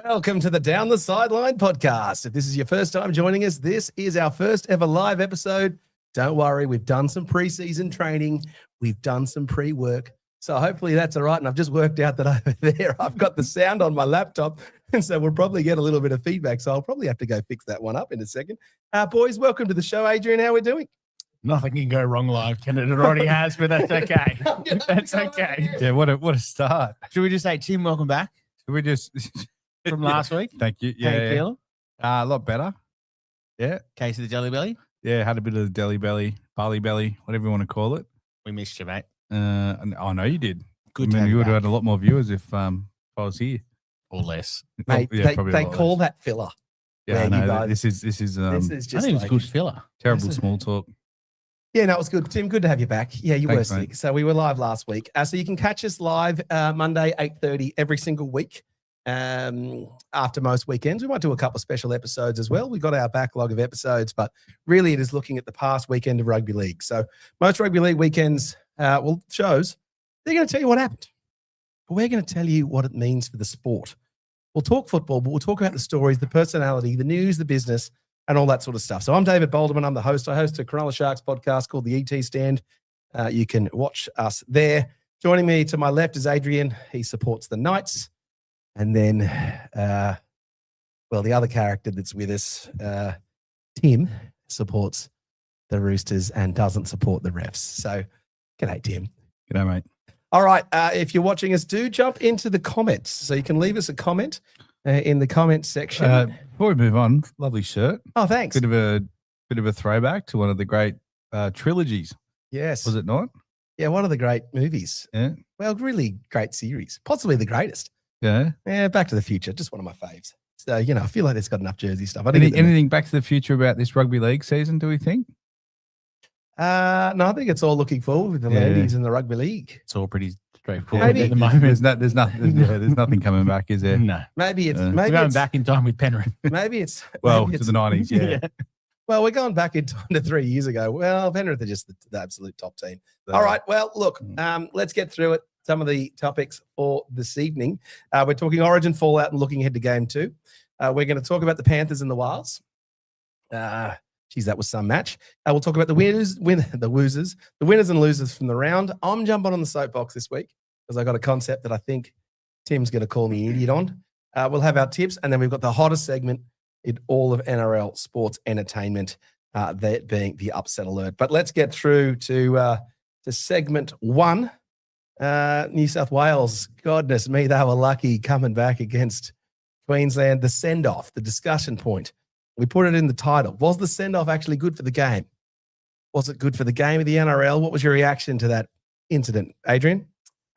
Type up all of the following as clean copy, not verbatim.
Welcome to the Down the Sideline Podcast. If this is your first time joining us, this is our first ever live episode. Don't worry, we've done some pre-season training. We've done some pre-work. So hopefully that's all right. And I've just worked out that over there, I've got the sound on my laptop. And so we'll probably get a little bit of feedback. So I'll probably have to go fix that one up in a second. Boys, welcome to the show. Adrian, how are we doing? Nothing can go wrong live, Ken. It already has, but that's okay. That's okay. Yeah, what a start. Should we just say, Tim, welcome back Should we just from last week? Thank you. How you Yeah, feeling? a lot better. Yeah, Case of the jelly belly? yeah. Had a bit of the deli belly, barley belly, whatever you want to call it. We missed you, mate. I know you did. Good I to mean, have you you would have back. had a lot more viewers if I was here. Or less. Mate, Oh, yeah, probably a they lot call less. that filler. Yeah, I you know. guys- This is This is I just think it was like, good filler. terrible this is- small talk. Yeah, no, it was good. Tim, good to have you back. Yeah, you Thanks, were mate. sick. So we were live last week. So you can catch us live Monday, 8:30 every single week. After most weekends, we might do a couple of special episodes as well. We've got our backlog of episodes, but really it is looking at the past weekend of rugby league. So most rugby league weekends, shows, they're going to tell you what happened. But we're going to tell you what it means for the sport. We'll talk football, but we'll talk about the stories, the personality, the news, the business, and all that sort of stuff. So I'm David Boldeman. I'm the host. I host a Cronulla Sharks podcast called the ET Stand. You can watch us there. Joining me to my left is Adrian. He supports the Knights. And then, the other character that's with us, Tim, supports the Roosters and doesn't support the refs. So, g'day, Tim. G'day, mate. All right. If you're watching us, do jump into the comments. So you can leave us a comment in the comment section. Before we move on, lovely shirt. Oh, thanks. Bit of a throwback to one of the great trilogies. Yes. Was it not? Yeah, one of the great movies. Yeah. Well, really great series. Possibly the greatest. Yeah. Yeah, Back to the Future. Just one of my faves. So, I feel like it's got enough Jersey stuff. I think Anything Back to the Future about this rugby league season, do we think? No, I think it's all looking forward with the Yeah. ladies in the rugby league. It's all pretty straightforward Maybe- at the moment. There's nothing coming back, is there? No. Maybe it's Yeah. We're maybe going it's, back in time with Penrith. maybe it's Well, maybe to it's- the 90s, yeah. Well, we're going back in time to 3 years ago. Well, Penrith are just the absolute top team. All right. Well, look, let's get through it. Some of the topics for this evening. We're talking Origin fallout and looking ahead to game 2. We're going to talk about the Panthers and the Wilds. Geez, that was some match. We'll talk about the winners and losers from the round. I'm jumping on the soapbox this week because I got a concept that I think Tim's going to call me an idiot on. We'll have our tips, and then we've got the hottest segment in all of NRL sports entertainment, that being the upset alert. But let's get through to segment 1. New South Wales, goodness me, they were lucky coming back against Queensland. The send-off, the discussion point. We put it in the title. Was the send-off actually good for the game? Was it good for the game of the NRL? What was your reaction to that incident, Adrian?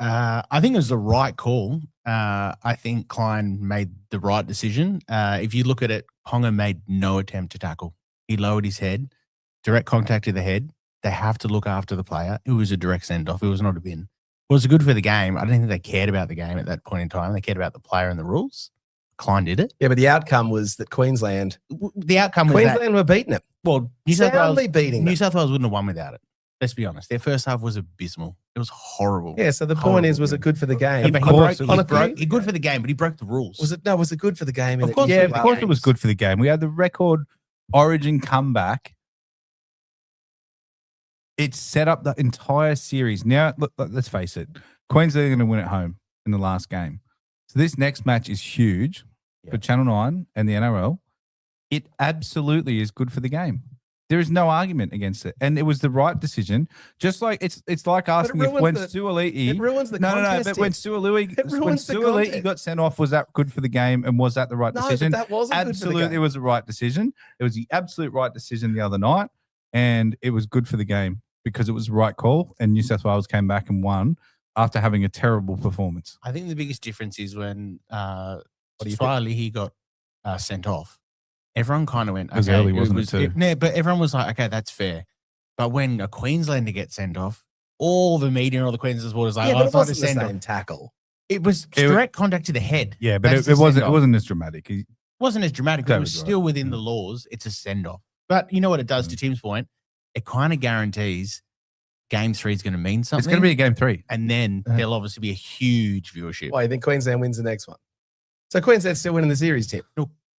I think it was the right call. I think Klein made the right decision. If you look at it, Ponga made no attempt to tackle. He lowered his head, direct contact to the head. They have to look after the player. It was a direct send-off. It was not a bin. Was it good for the game? I don't think they cared about the game at that point in time. They cared about the player and the rules. Klein did it. Yeah, but the outcome was that Queensland The outcome was that, were beating it. well, New South Wales beating New them. South Wales wouldn't have won without it. Let's be honest. Their first half was abysmal. It was horrible. Yeah, so the point is, was it good for the game? Yeah, but course he it broke, was. he broke, he good for the game, but he broke the rules. Was it good for the game? Of course Yeah, it of course it was good for the game. We had the record Origin comeback. It set up the entire series. Now, look, let's face it. Queensland are going to win at home in the last game. So this next match is huge for Channel 9 and the NRL. It absolutely is good for the game. There is no argument against it. And it was the right decision. Just like it's like asking if when Suoliti... It ruins the No, contest. but when Suoliti ruins the contest. got sent off, was that good for the game and was that the right No, decision? but that wasn't Absolutely, good for the it was the right decision. It was the absolute right decision the other night, and it was good for the game because it was the right call, and New South Wales came back and won after having a terrible performance. I think the biggest difference is when do you He got sent off. Everyone kind of went, It was okay, early, wasn't it, too? Yeah, but everyone was like, okay, that's fair. But when a Queenslander gets sent off, all the media and all the Queensland supporters are like, Yeah, oh, but it it's not a wasn't the send off. same tackle. It was direct contact to the head. Yeah, but That's it the wasn't send-off. wasn't as dramatic. It wasn't as dramatic, but it was David's right. still within the laws. It's a send off. But you know what it does to Tim's point? It kind of guarantees game 3 is going to mean something. It's going to be a game 3. And then there'll obviously be a huge viewership. Why, you think Queensland wins the next one? So Queensland's still winning the series, Tim.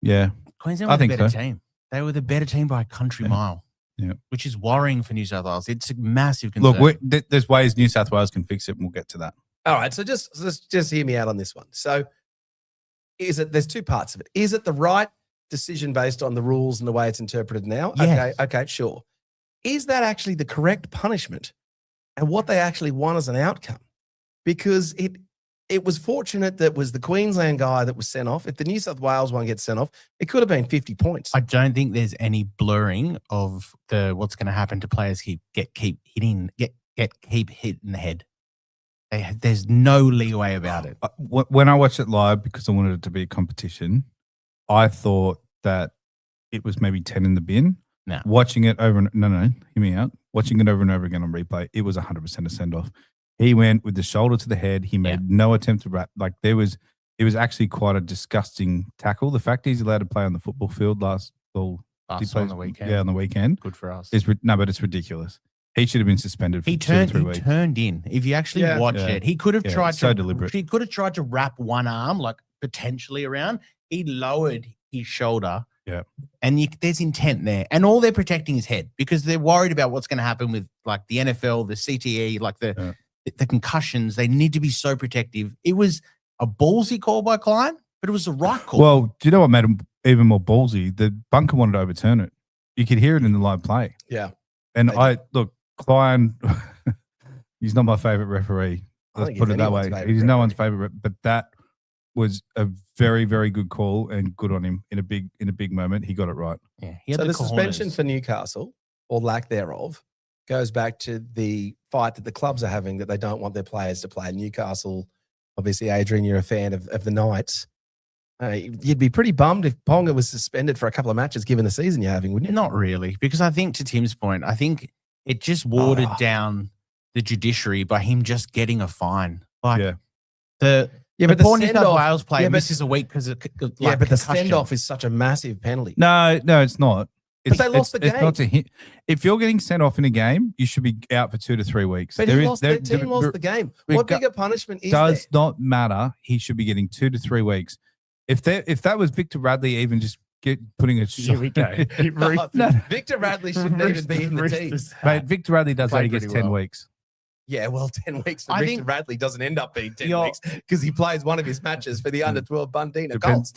Yeah. Queensland were the better team. They were the better team by a country mile. Yeah. Which is worrying for New South Wales. It's a massive concern. Look, there's ways New South Wales can fix it, and we'll get to that. All right, so just hear me out on this one. So there's two parts of it. Is it the right decision based on the rules and the way it's interpreted now? Yes. Okay, sure. Is that actually the correct punishment and what they actually want as an outcome? Because it was fortunate that it was the Queensland guy that was sent off. If the New South Wales one gets sent off, it could have been 50 points. I don't think there's any blurring of what's going to happen to players keep hitting the head. There's no leeway about it. When I watched it live, because I wanted it to be a competition, I thought that it was maybe 10 in the bin. No. Watching it over hear me out. Watching it over and over again on replay, it was 100% a send off. He went with the shoulder to the head. He made no attempt to wrap. Like it was actually quite a disgusting tackle. The fact he's allowed to play on the football field on the weekend. Yeah, on the weekend. Good for us. But it's ridiculous. He should have been suspended for 2 to 3 weeks. He turned in. If you actually watch it, he could have tried so to deliberate. He could have tried to wrap one arm, like potentially around. He lowered his shoulder. Yeah. And there's intent there. And all they're protecting his head because they're worried about what's going to happen with like the NFL, the CTE, like the concussions. They need to be so protective. It was a ballsy call by Kalyn, but it was the right call. Well, do you know what made him even more ballsy? The bunker wanted to overturn it. You could hear it in the live play. Yeah. And Kalyn, he's not my favorite referee. Let's put it that way. He's no one's favorite, but that was a very, very good call and good on him in a big moment. He got it right. Yeah. So the suspension for Newcastle, or lack thereof, goes back to the fight that the clubs are having that they don't want their players to play. Newcastle, obviously, Adrian, you're a fan of the Knights. You'd be pretty bummed if Ponga was suspended for a couple of matches given the season you're having, wouldn't you? Not really, because I think to Tim's point, I think it just watered down the judiciary by him just getting a fine. Like the poor New South Wales player misses a week because of but the send-off is such a massive penalty. No, it's not. But they lost the game. It's not to him. If you're getting sent off in a game, you should be out for 2 to 3 weeks. But the team lost the game. What bigger punishment is there? Does not matter. He should be getting 2 to 3 weeks. If that was Victor Radley, even just putting a here we go. Victor Radley shouldn't even be in the team. Mate, Victor Radley does only gets 10 weeks. Yeah, well, 10 weeks for Victor Radley doesn't end up being 10 weeks because he plays one of his matches for the under-12 Bundeena Colts.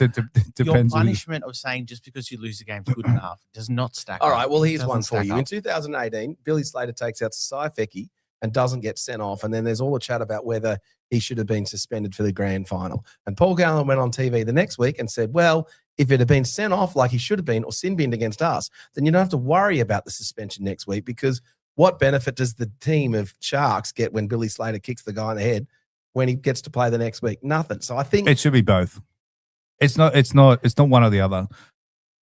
Your punishment of saying just because you lose the game is good enough does not stack up. All right, well, here's one for you. In 2018, Billy Slater takes out Saifeki and doesn't get sent off, and then there's all the chat about whether he should have been suspended for the grand final. And Paul Gallen went on TV the next week and said, well, if it had been sent off like he should have been or sin-binned against us, then you don't have to worry about the suspension next week because what benefit does the team of Sharks get when Billy Slater kicks the guy in the head when he gets to play the next week? Nothing. So I think it should be both. It's not one or the other.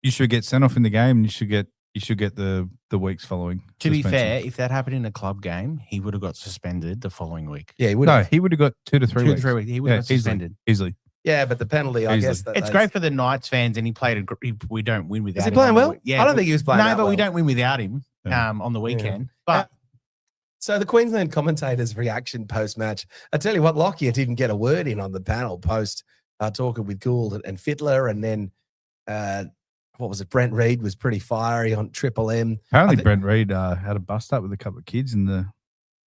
You should get sent off in the game and you should get the weeks following. To be fair, if that happened in a club game, he would have got suspended the following week. Yeah, he would have got 2 to 3 weeks. 2 to 3 weeks. He would have got suspended. Easily. Yeah, but the penalty, I guess. It's great for the Knights fans, and he played. We don't win without him. Is he playing well? Yeah, I don't think he was playing well. No, but we don't win without him on the weekend. Yeah. But so the Queensland commentators' reaction post-match, I tell you what, Lockyer didn't get a word in on the panel post talking with Gould and Fittler, and then what was it? Brent Reid was pretty fiery on Triple M. Apparently, Brent Reid had a bust up with a couple of kids in the.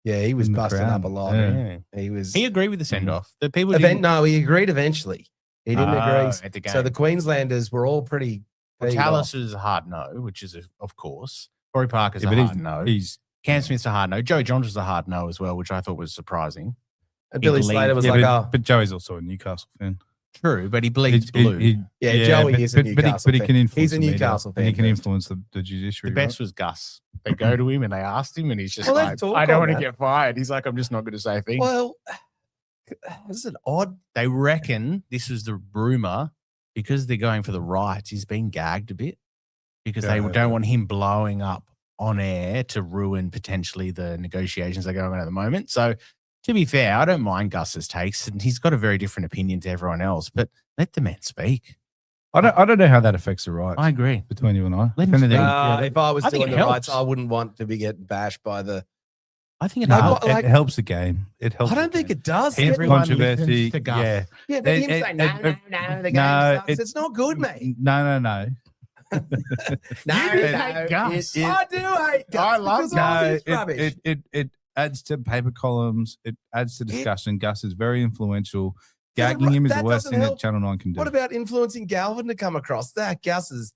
Yeah, he was busting up a lot. Yeah. He agreed with the send-off. The people he agreed eventually. He didn't agree. At the game. So the Queenslanders were all pretty. Tallis is a hard no, which is of course. Corey Parker's a hard no. Cam Smith's a hard no. Joey Johnson's a hard no as well, which I thought was surprising. And Billy Slater was but Joey's also a Newcastle fan. True, but he bleeds blue. Joey is a Newcastle fan. But he can influence. He's a Newcastle fan. And he can influence the judiciary. The best was Gus. They go to him and they asked him, and he's just I don't want to get fired. He's like, I'm just not going to say a thing. Well, this is odd. They reckon this is the rumor because they're going for the rights. He's been gagged a bit because they don't want him blowing up on air to ruin potentially the negotiations that are going on at the moment. So, to be fair, I don't mind Gus's takes, and he's got a very different opinion to everyone else. But let the man speak. I don't know how that affects the rights. I agree between you and I. If I was doing the rights, I wouldn't want to be getting bashed by the I think it No, helps. like- it helps the game. It helps. I don't think it does. It's Everyone controversy. listens to Gus. Yeah. Yeah, but It- him it- saying, it- no, the game no, sucks. It's not good, mate. No. No, You hate Gus. I do hate Gus. I love because of all No, this rubbish. it adds to paper columns. It adds to discussion. Gus is very influential. Yeah, Gagging him is the that worst doesn't thing help. that Channel 9 can do. What about influencing Galvin to come across? That Gus is.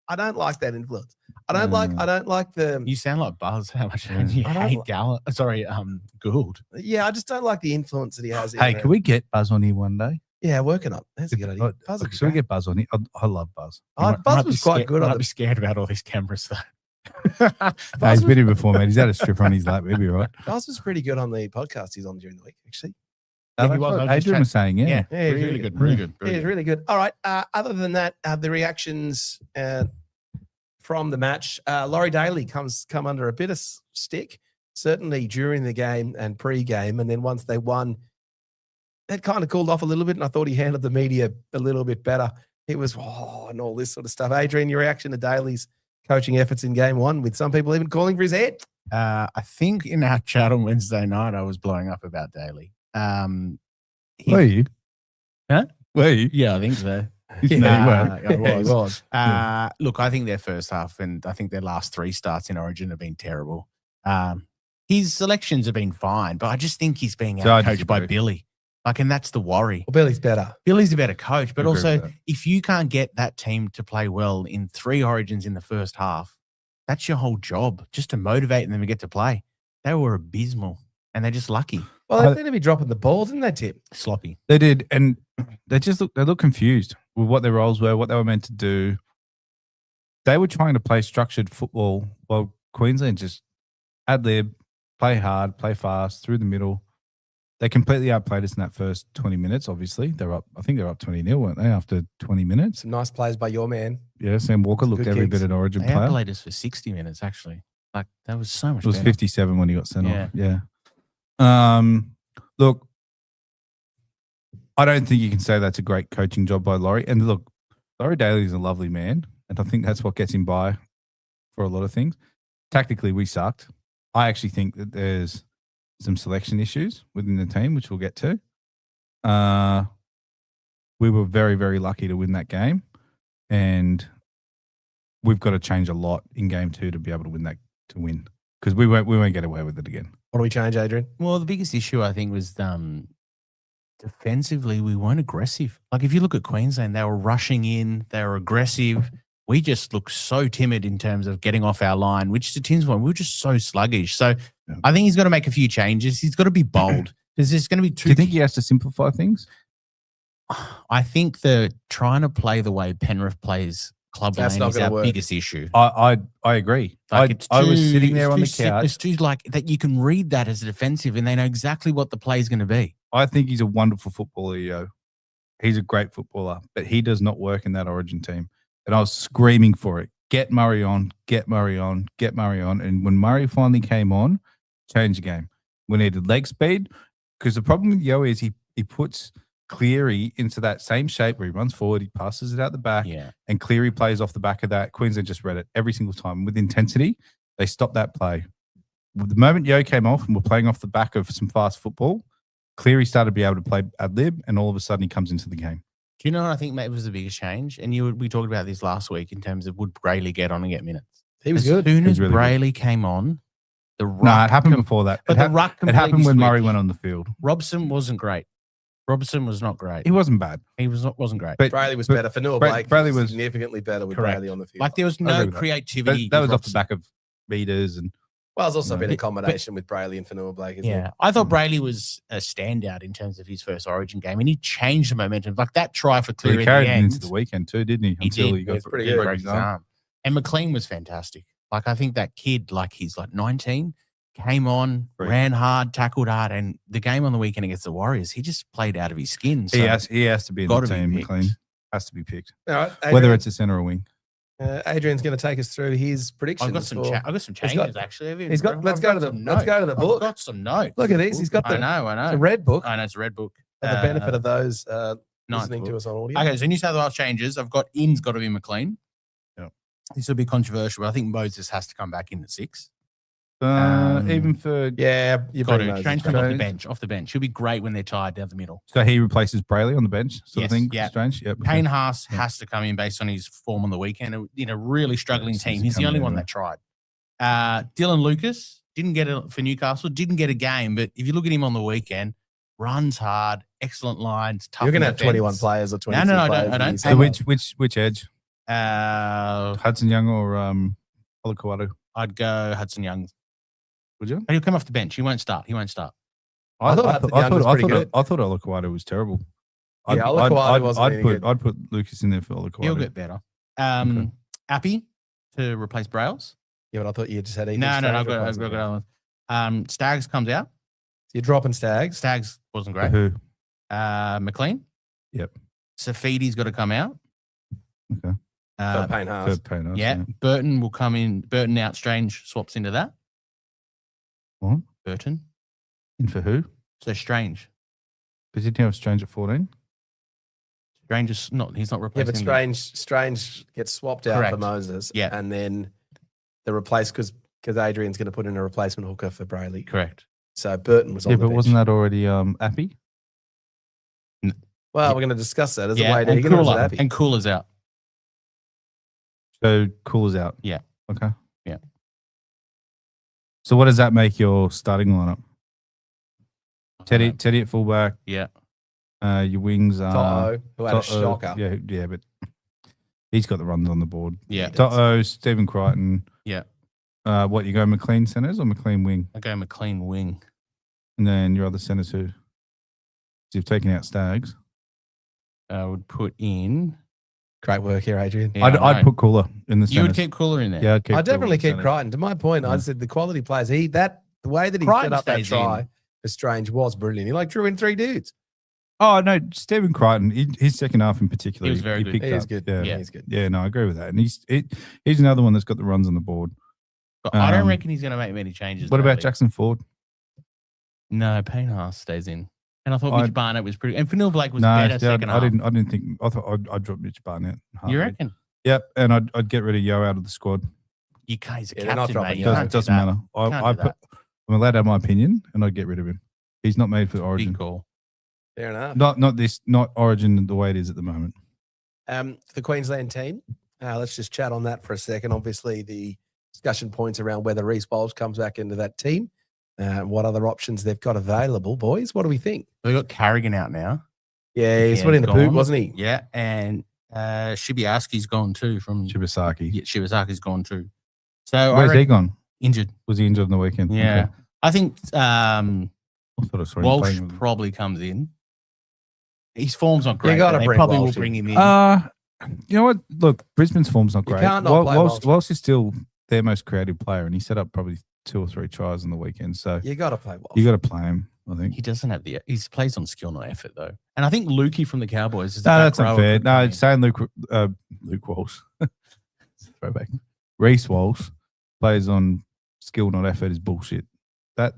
I don't like that influence. I don't like the. You sound like Buzz. How much Yeah. you I don't hate li- Gould. Yeah, I just don't like the influence that he has. Hey, can we get Buzz on here one day? Yeah, working up. That's a good idea. Buzz would be Should we great. get Buzz on here? I love Buzz. Buzz was quite good on I'd the be scared about all these cameras though. Hey, he's been here before, mate. He's had a stripper on his lap. He'll be all right. Buzz was pretty good on the podcast he's on during the week, actually. Yeah, he That's was. what I was just Adrian was saying, yeah. Yeah, Yeah, really really good, good. really good. Yeah, it's really good. All right. Other than that, the reactions from the match, Laurie Daly come under a bit of stick, certainly during the game and pre-game. And then once they won, that kind of cooled off a little bit. And I thought he handled the media a little bit better. It was, and all this sort of stuff. Adrian, your reaction to Daly's coaching efforts in game one, with some people even calling for his head? I think in our chat on Wednesday night, I was blowing up about Daly. Were you? Huh? Were you? Yeah, I think so. No, you weren't. I was. He was. Look, I think their first half and I think their last three starts in Origin have been terrible. His selections have been fine, but I just think he's being So I out-coached by disagree. Billy. And that's the worry. Well, Billy's better. Billy's a better coach, but I agree also with that. if you can't get that team to play well in 3 Origins in the first half, that's your whole job, just to motivate them to get to play. They were abysmal, and they're just lucky. Well, they seem to be dropping the ball, didn't they, Tip? Sloppy. They did, and they look confused with what their roles were, what they were meant to do. They were trying to play structured football, while Queensland just ad-lib, play hard, play fast, through the middle. They completely outplayed us in that first 20 minutes, obviously. I think they're up 20-0, weren't they, after 20 minutes? Some nice plays by your man. Yeah, Sam Walker looked Good every kicks. bit an Origin They player. outplayed us for 60 minutes, actually. That was so much It was better. 57 when he got sent Yeah. off. Yeah. Look, I don't think you can say that's a great coaching job by Laurie. And look, Laurie Daly is a lovely man, and I think that's what gets him by for a lot of things. Tactically, we sucked. I actually think that there's some selection issues within the team, which we'll get to. We were very, very lucky to win that game, and we've got to change a lot in game 2 to be able to win because we won't get away with it again. What do we change, Adrian? Well, the biggest issue, I think, was defensively, we weren't aggressive. If you look at Queensland, they were rushing in, they were aggressive. We just looked so timid in terms of getting off our line, which to Tim's point, we were just so sluggish. So Yeah. I think he's got to make a few changes. He's got to be bold because there's going to be Do two. you think he has to simplify things? I think the trying to play the way Penrith plays club That's lane not is gonna our work. biggest issue. I agree. It's I was too- sitting there it's on too the couch. It's too that you can read that as a defensive and they know exactly what the play is going to be. I think he's a wonderful footballer, yo. He's a great footballer, but he does not work in that Origin team. And I was screaming for it. Get Murray on, get Murray on, get Murray on. And when Murray finally came on, changed the game. We needed leg speed because the problem with Yo is he puts Cleary into that same shape where he runs forward, he passes it out the back, Yeah. and Cleary plays off the back of that. Queensland just read it every single time. With intensity, they stopped that play. The moment Yo came off and we're playing off the back of some fast football, Cleary started to be able to play ad-lib, and all of a sudden he comes into the game. Do you know what I think maybe was the biggest change? And we talked about this last week in terms of would Brayley get on and get minutes? He was As good. soon He as was really good. Brayley came on, the ruck. No, it happened before that. But the ruck it happened completely when Murray switched. went on the field. Robson wasn't great. Robson was not great. He wasn't bad. He wasn't great. But Brayley was but better. Fanua Bra- Blake Brayley was- significantly better with Correct. Brayley on the field. There was I no agree with that. creativity. that was with off the Robson. back of meters and Well, there's also No. been a combination with Brayley and Fanua Blake. Isn't Yeah, it? I thought Brayley was a standout in terms of his first Origin game, and he changed the momentum. That try for he Cleary at carried the it end, into the weekend too, didn't he? He did. He got It's pretty he good. broke broke his his arm. arm. And McLean was fantastic. I think that kid, he's 19, came on, Great. ran hard, tackled hard, and the game on the weekend against the Warriors, he just played out of his skin. So He has to be in the gotta be team. picked. McLean has to be picked, All right. whether Adrian, it's a center or wing. Adrian's going to take us through his predictions. I've got some. for- I've got some He's got- changes actually. Have you- he's got- I've let's go to got the- some let's go to the notes. book. I've got some notes. Look at these. He's got I the, know. the red book. I know it's a red book. For the benefit of those listening to us. us on audio. Okay, so New South Wales changes. I've got in's got to be McLean. Yep. This will be controversial, but I think Moses has to come back in at 6. Even for Yeah, you Got bring to those Strange in. comes off the bench. He'll be great when they're tired down the middle. so he replaces Brayley on the bench, sort of Yes, thing. yeah. Strange. Yep. Payne Haas has to come in based on his form on the weekend in a really struggling Yes, team. he's He's the only coming one in. that tried. Dylan Lucas didn't get it for Newcastle, didn't get a game, but if you look at him on the weekend, runs hard, excellent lines, tough. You're going to in have 21 defense. players or 22 No, I players. don't. So which edge? Uh, Hudson Young or Olakuatu? I'd go Hudson Young. Would you? He'll come off the bench. He won't start. I thought Hudson Young was pretty good. I thought Olakuatu was terrible. Yeah, Olakuatu wasn't any good. I'd put Lucas in there for Olakuatu. He'll get better. Appy to replace Brails. Yeah, but I thought you just had Ethan No, Strange I've got replacing him. other one. Staggs comes out. You're dropping Stags. Staggs wasn't For great. who? McLean. Yep. Safidi's got to come out. Okay. For Payne For Haas. Payne Haas, Yeah. Burton will come in. Burton out. Strange swaps into that. What? Burton. In for who? So Strange. Because didn't you have Strange at 14? Strange is not. He's not Yeah, replacing. but Strange gets swapped out for Correct. Moses. Yeah. And then the replace because Adrian's going to put in a replacement hooker for Brayley. Correct. So Burton was on Yeah, the but bench. wasn't that already Appy? Well, we're going to discuss that as a Yeah. way to And get us Cooler. happy. And Cooler's out. So Cooler's out. Yeah. Okay. Yeah. So what does that make your starting lineup? Teddy at fullback. Yeah. Your wings are Toto, who had a Toto, shocker. Yeah, but he's got the runs on the board. Yeah. Toto, Stephen Crichton. Yeah. What you go McLean centers or McLean wing, I go McLean wing. and then your other centers who? You've taken out Stags. I would put in. Great work here, Adrian. Yeah, I'd put Cooler in the centers. You would keep Cooler in there. Yeah, I'd keep I Cooler definitely in the keep centers. Crichton. To my point, I Yeah. said the quality players. The way that he Crichton set up that stays try in. for Strange was brilliant. He drew in 3 dudes. Oh no, Stephen Crichton. His second half in particular, He was very good. picked He is up. good. Yeah, Yeah. He's good. yeah, no, I agree with that. And he's another one that's got the runs on the board. But I don't Um, reckon he's going to make many changes. What about lately. Jackson Ford? No, Payne Haas stays in. And I thought I'd- Mitch Barnett was pretty. And Fanil Blake was No, better I second half. didn't think. I thought I'd drop Mitch Barnett. You halfway. reckon? Yep, and I'd get rid of Yo out of the squad. You can't. He's a Yeah, they're not captain, dropping mate. You Yo. can't do Doesn't that. matter. Can't do that. I'm allowed to have my opinion, and I'd get rid of him. He's not made for Origin. Big call. Fair enough. Not Origin the way it is at the moment. The Queensland team. Let's just chat on that for a second. Obviously, the discussion points around whether Reece Bowles comes back into that team. What other options they've got available, boys? What do we think? They got Carrigan out now. Yeah, he's Yeah, put in the gone. boot, wasn't he? Yeah, and Shibiaski's gone too from Shibasaki. Yeah, Shibasaki's gone too. So I Where's he reckon, gone? injured. Was he injured on the weekend? Yeah, Okay. I think I thought I saw him Walsh playing with him. probably comes in. His form's not great. gotta but they bring probably Walsh will bring in. him in. You know what? Look, Brisbane's form's not You great. can't not play Walsh. Walsh is still their most creative player, and he set up probably 2 or 3 tries on the weekend. So You got to play Walsh. you got to play him, I think. He doesn't have the. He plays on skill, not effort, though. And I think Lukey from the Cowboys is. No, a back that's rower unfair. could come No, in. saying Luke Walsh, throwback. Reece Walsh plays on skill, not effort, is bullshit. That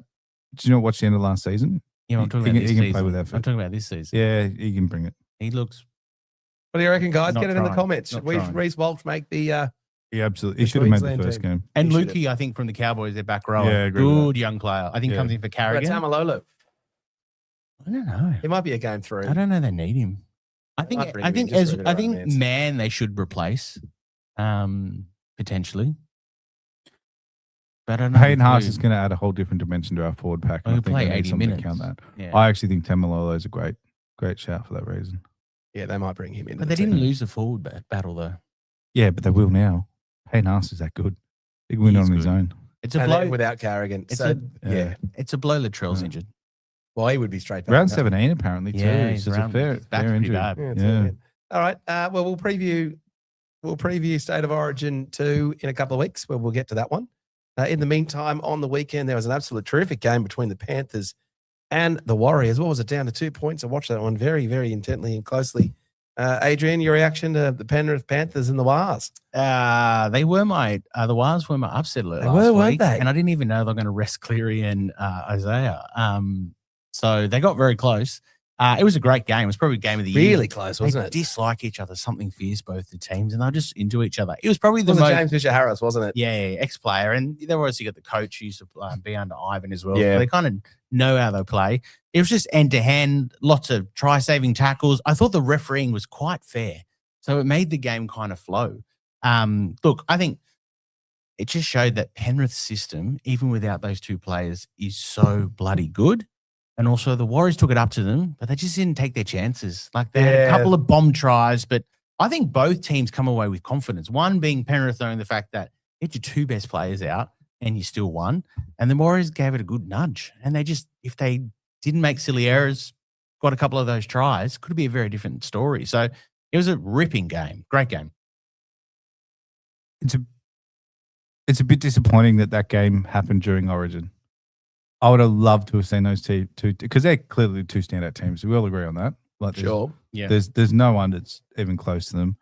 did you not watch the end of last season? Yeah, I'm talking he about can- this he can play season. with effort. I'm talking about this season. Yeah, he can bring it. He looks. What do you reckon, guys? Not Get it in the trying. comments. Not Should we trying. Reece Walsh make the He absolutely. The He should have made the Queensland first team. game. And He should've. Lukey, I think from the Cowboys, their back rower. Yeah, I agree with Good young player. I think Yeah. comes in for Carrigan. Tamalolo? I don't know. He might be a game through. I don't know. They need him. I think. might bring I him in think just as for a bit I of think romance. man they should replace, potentially. But I don't know. Hayden Haas who. is going to add a whole different dimension to our forward pack. Oh, and I he'll think play we need 80 something to minutes. count that. Yeah. I actually think Tamalolo is a great shout for that reason. Yeah, they might bring him in. But they didn't lose the forward battle though. Yeah, but they will now. Hayden Haas is that good. He can win He is on his good. own. It's a And blow. then without Carrigan. It's So, a- yeah. It's a blow. Latrell's Yeah. injured. Well, he would be straight back. Round no. 17 apparently too. Yeah, It's he's just a around. fair, His back's fair pretty injury. bad. Yeah, it's Yeah. all good. All right. Well, we'll preview State of Origin 2 in a couple of weeks. We'll get to that one. In the meantime, on the weekend, there was an absolute terrific game between the Panthers and the Warriors. What was it, down to 2 points? I watched that one very, very intently and closely. Adrian, your reaction to the Penrith Panthers and the Wars? They were the Wars were my upset alert They last were, weren't week, they? and I didn't even know they were going to rest Cleary and Isaiah. So they got very close. It was a great game. It was probably game of the year. Really close, wasn't They it? dislike each other, something fierce, both the teams, and they're just into each other. It was probably It the was most James Fisher-Harris, wasn't it? Yeah, ex-player. And they obviously got the coach who used to be under Ivan as well. Yeah. So they kind of know how they play. It was just end-to-hand, lots of try-saving tackles. I thought the refereeing was quite fair. So it made the game kind of flow. Look, I think it just showed that Penrith's system, even without those two players, is so bloody good. And also the Warriors took it up to them, but they just didn't take their chances. Like they had a couple of bomb tries, but I think both teams come away with confidence. One being Penrith knowing the fact that you had your two best players out and you still won. And the Warriors gave it a good nudge. And they just, if they didn't make silly errors, got a couple of those tries, could be a very different story. So it was a ripping game. Great game. It's a bit disappointing that game happened during Origin. I would have loved to have seen those two because they're clearly two standout teams. We all agree on that. Like Sure. Yeah. There's no one that's even close to them.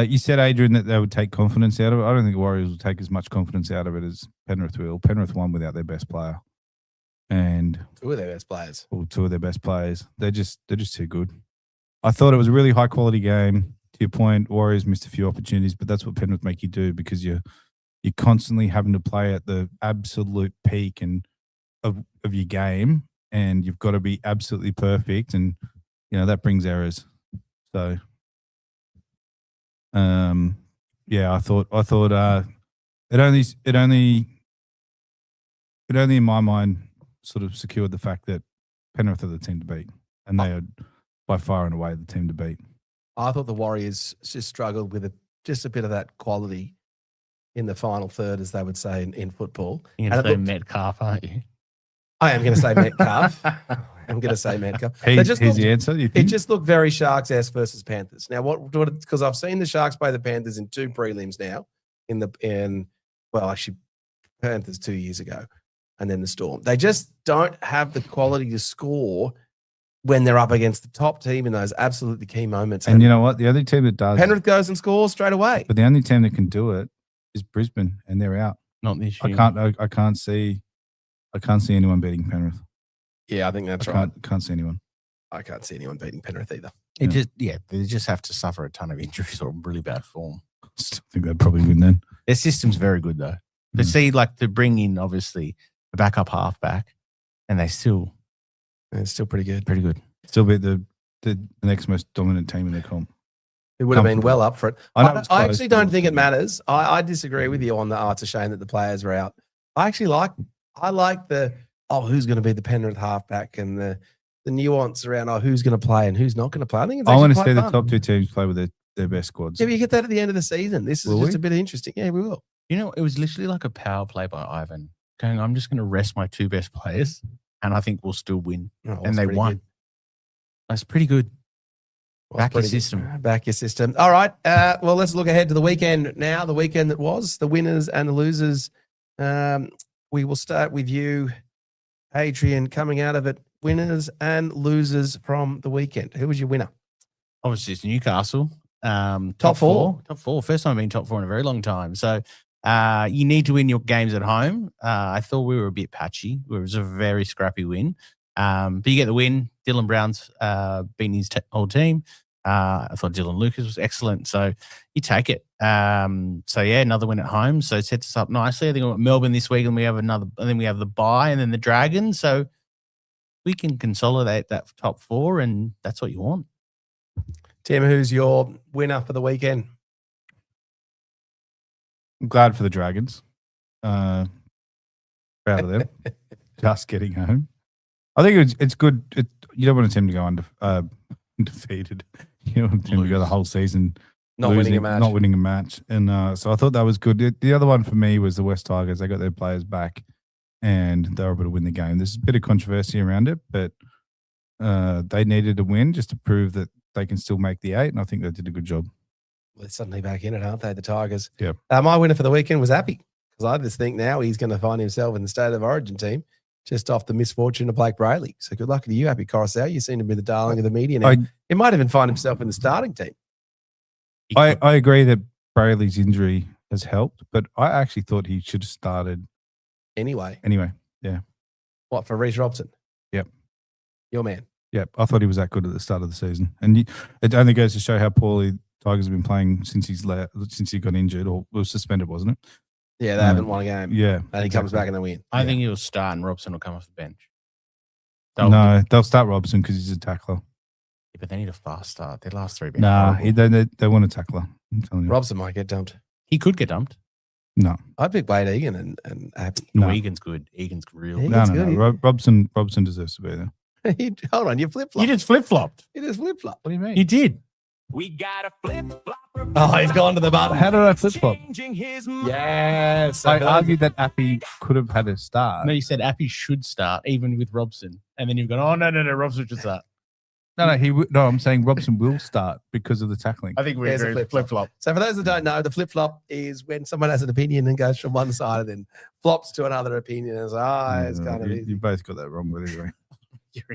You said, Adrian, that they would take confidence out of it. I don't think the Warriors will take as much confidence out of it as Penrith will. Penrith won without their best player, and Two of their best players. well, two of their best players. They're just too good. I thought it was a really high quality game. To your point, Warriors missed a few opportunities, but that's what Penrith make you do because you're constantly having to play at the absolute peak of your game, and you've got to be absolutely perfect, and that brings errors. So, I thought it only in my mind sort of secured the fact that Penrith are the team to beat, and they are by far and away the team to beat. I thought the Warriors just struggled with just a bit of that quality in the final third, as they would say in football. You're going to say Metcalf, aren't you? I am going to say Metcalf. I'm going to say Manca. Here's the answer. You think? It just looked very Sharks-esque versus Panthers. Now, because I've seen the Sharks play the Panthers in two prelims now, actually Panthers 2 years ago, and then the Storm. They just don't have the quality to score when they're up against the top team in those absolutely key moments. And you know what? The only team that does Penrith goes and scores straight away. But the only team that can do it is Brisbane, and they're out. Not this year. I can't see anyone beating Penrith. Yeah, I think that's right. Can't see anyone. I can't see anyone beating Penrith either. They just have to suffer a ton of injuries or really bad form. I still think they'd probably win then. Their system's very good though. But see, like to bring in obviously a backup halfback, and it's still pretty good. Pretty good. Still be the next most dominant team in the comp. It would have been well up for it. I actually don't think it matters. I disagree with you on the it's a shame that the players are out. I like the who's going to be the Penrith halfback and the nuance around who's going to play and who's not going to play. I think it's I want to quite see fun. the top two teams play with their best squads. Yeah, but you get that at the end of the season. This is just a bit interesting. Yeah, we will. It was literally like a power play by Ivan going, I'm just going to rest my two best players and I think we'll still win. And they won. Good. That's pretty good. Back your Pretty system. good. Back your system. All right. Well, let's look ahead to the weekend now. The weekend that was, the winners and the losers. We will start with you, Adrian, coming out of it. Winners and losers from the weekend. Who was your winner? Obviously, it's Newcastle. Top four. Top four. First time being top four in a very long time. So you need to win your games at home. I thought we were a bit patchy. It was a very scrappy win. But you get the win. Dylan Brown's beaten his whole team. I thought Dylan Lucas was excellent. So you take it. Another win at home. So it sets us up nicely. I think we're at Melbourne this week and we have the bye and then the Dragons. So we can consolidate that top four and that's what you want. Tim, who's your winner for the weekend? I'm glad for the Dragons. Proud of them. Just getting home. I think it's good. You don't want a team to go undefeated. You don't want a team to go the whole season Not winning a match. And so I thought that was good. The other one for me was the West Tigers. They got their players back and they were able to win the game. There's a bit of controversy around it, but they needed a win just to prove that they can still make the 8, and I think they did a good job. Well, they're suddenly back in it, aren't they, the Tigers? Yeah. My winner for the weekend was Appy, because I just think now he's going to find himself in the State of Origin team just off the misfortune of Blake Brayley. So good luck to you, Appy Coruscant. You seem to be the darling of the media now. He might even find himself in the starting team. I agree that Brayley's injury has helped, but I actually thought he should have started Anyway, yeah. what, for Reece Robson? Yep. Your man. Yeah, I thought he was that good at the start of the season, and it only goes to show how poorly Tigers have been playing since he got injured or was suspended, wasn't it? Yeah, they haven't won a game. Yeah, and he comes back and they win. I think he'll start and Robson will come off the bench. They'll start Robson because he's a tackler. Yeah, but they need a fast start. Their last three. They want a tackler. I'm telling you. Robson might get dumped. He could get dumped. No, I'd pick Wade Egan and Happy. No, Egan's good. Egan's real. Egan's no. good. Robson deserves to be there. Hold on, you flip-flopped. You just flip-flopped. You just flip-flopped. What do you mean? You did. We got a flip-flop. Oh, he's gone to the button. How did I flip-flop? Yes. I argued that Appy could have had a start. No, you said Appy should start even with Robson, and then you've gone, oh no, Robson should start. No, I'm saying Robson will start because of the tackling. I think we're There's a flip-flop. So for those that don't know, the flip-flop is when someone has an opinion and goes from one side and then flops to another opinion and says, it's kind of easy. You both got that wrong, but anyway.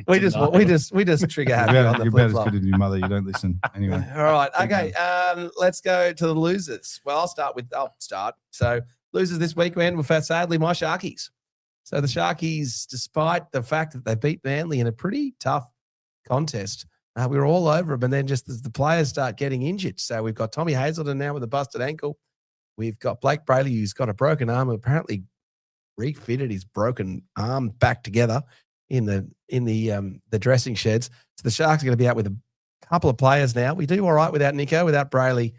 We just trigger happy on the You're about as flip-flop. good as your mother. You don't listen. Anyway. All right. Okay. Let's go to the losers. Well, I'll start. So losers this weekend were sadly my Sharkies. So the Sharkies, despite the fact that they beat Manly in a pretty tough contest, we were all over them. And then just as the players start getting injured. So we've got Tommy Hazelton now with a busted ankle. We've got Blake Brayley, who's got a broken arm, apparently refitted his broken arm back together in the dressing sheds. So the Sharks are going to be out with a couple of players now. We do all right without Nico, without Brayley.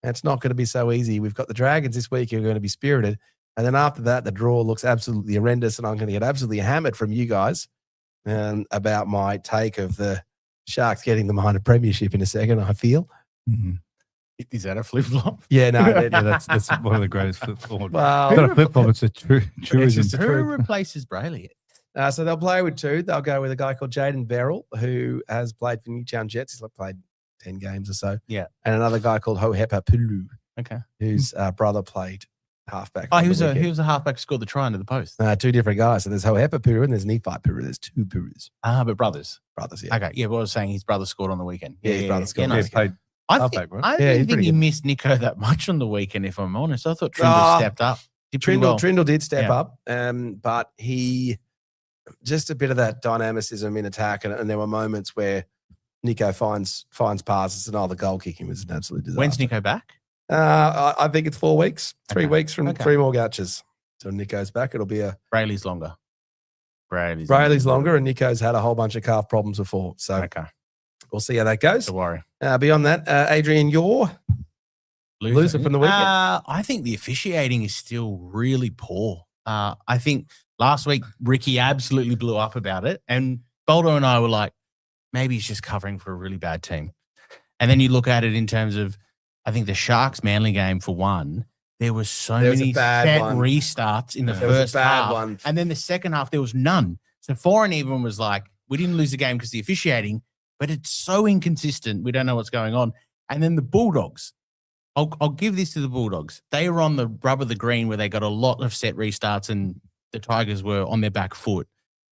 And it's not going to be so easy. We've got the Dragons this week who are going to be spirited. And then after that, the draw looks absolutely horrendous. And I'm going to get absolutely hammered from you guys about my take of the Sharks getting them behind a premiership in a second, I feel. Mm-hmm. Is that a flip-flop? Yeah, no. That's one of the greatest flip-flops. Well, It's not a flip-flop. It's a truism. Who replaces Brayley? So they'll play with two. They'll go with a guy called Jaden Beryl, who has played for Newtown Jets. He's played 10 games or so. Yeah. And another guy called Hohepa Pulu, Okay. whose brother played halfback. Oh, he was a halfback who scored the try under the post. Two different guys. So there's Hohepa Puru and there's Nephi Puru. There's two Purus. But brothers. Brothers, yeah. Okay. Yeah, but I was saying his brother scored on the weekend. Yeah, his brother scored. Yeah, Yeah, nice. played I halfback, right? didn't he's think pretty he good. missed Nico that much on the weekend, if I'm honest. I thought Trindle stepped up. Did pretty well. Trindle did step up, but he just a bit of that dynamicism in attack, and there were moments where Nico finds passes, and the goal kicking was an absolute disaster. When's Nico back? I think it's 4 weeks, 3 Okay. weeks from Okay. 3 more gouches. So Nico's back. It'll be Brayley's longer. Brayley's longer, and Nico's had a whole bunch of calf problems before. So Okay. we'll see how that goes. Don't worry. Beyond that, Adrian, your loser from the weekend. I think the officiating is still really poor. I think last week Ricky absolutely blew up about it, and Boldo and I were like, maybe he's just covering for a really bad team. And then you look at it in terms of, I think the Sharks Manly game for one, there was many set restarts in the first half, and then the second half there was none. So Foreign even was like, we didn't lose the game because the officiating, but it's so inconsistent. We don't know what's going on. And then the Bulldogs. I'll give this to the Bulldogs. They were on the rub of the green where they got a lot of set restarts and the Tigers were on their back foot.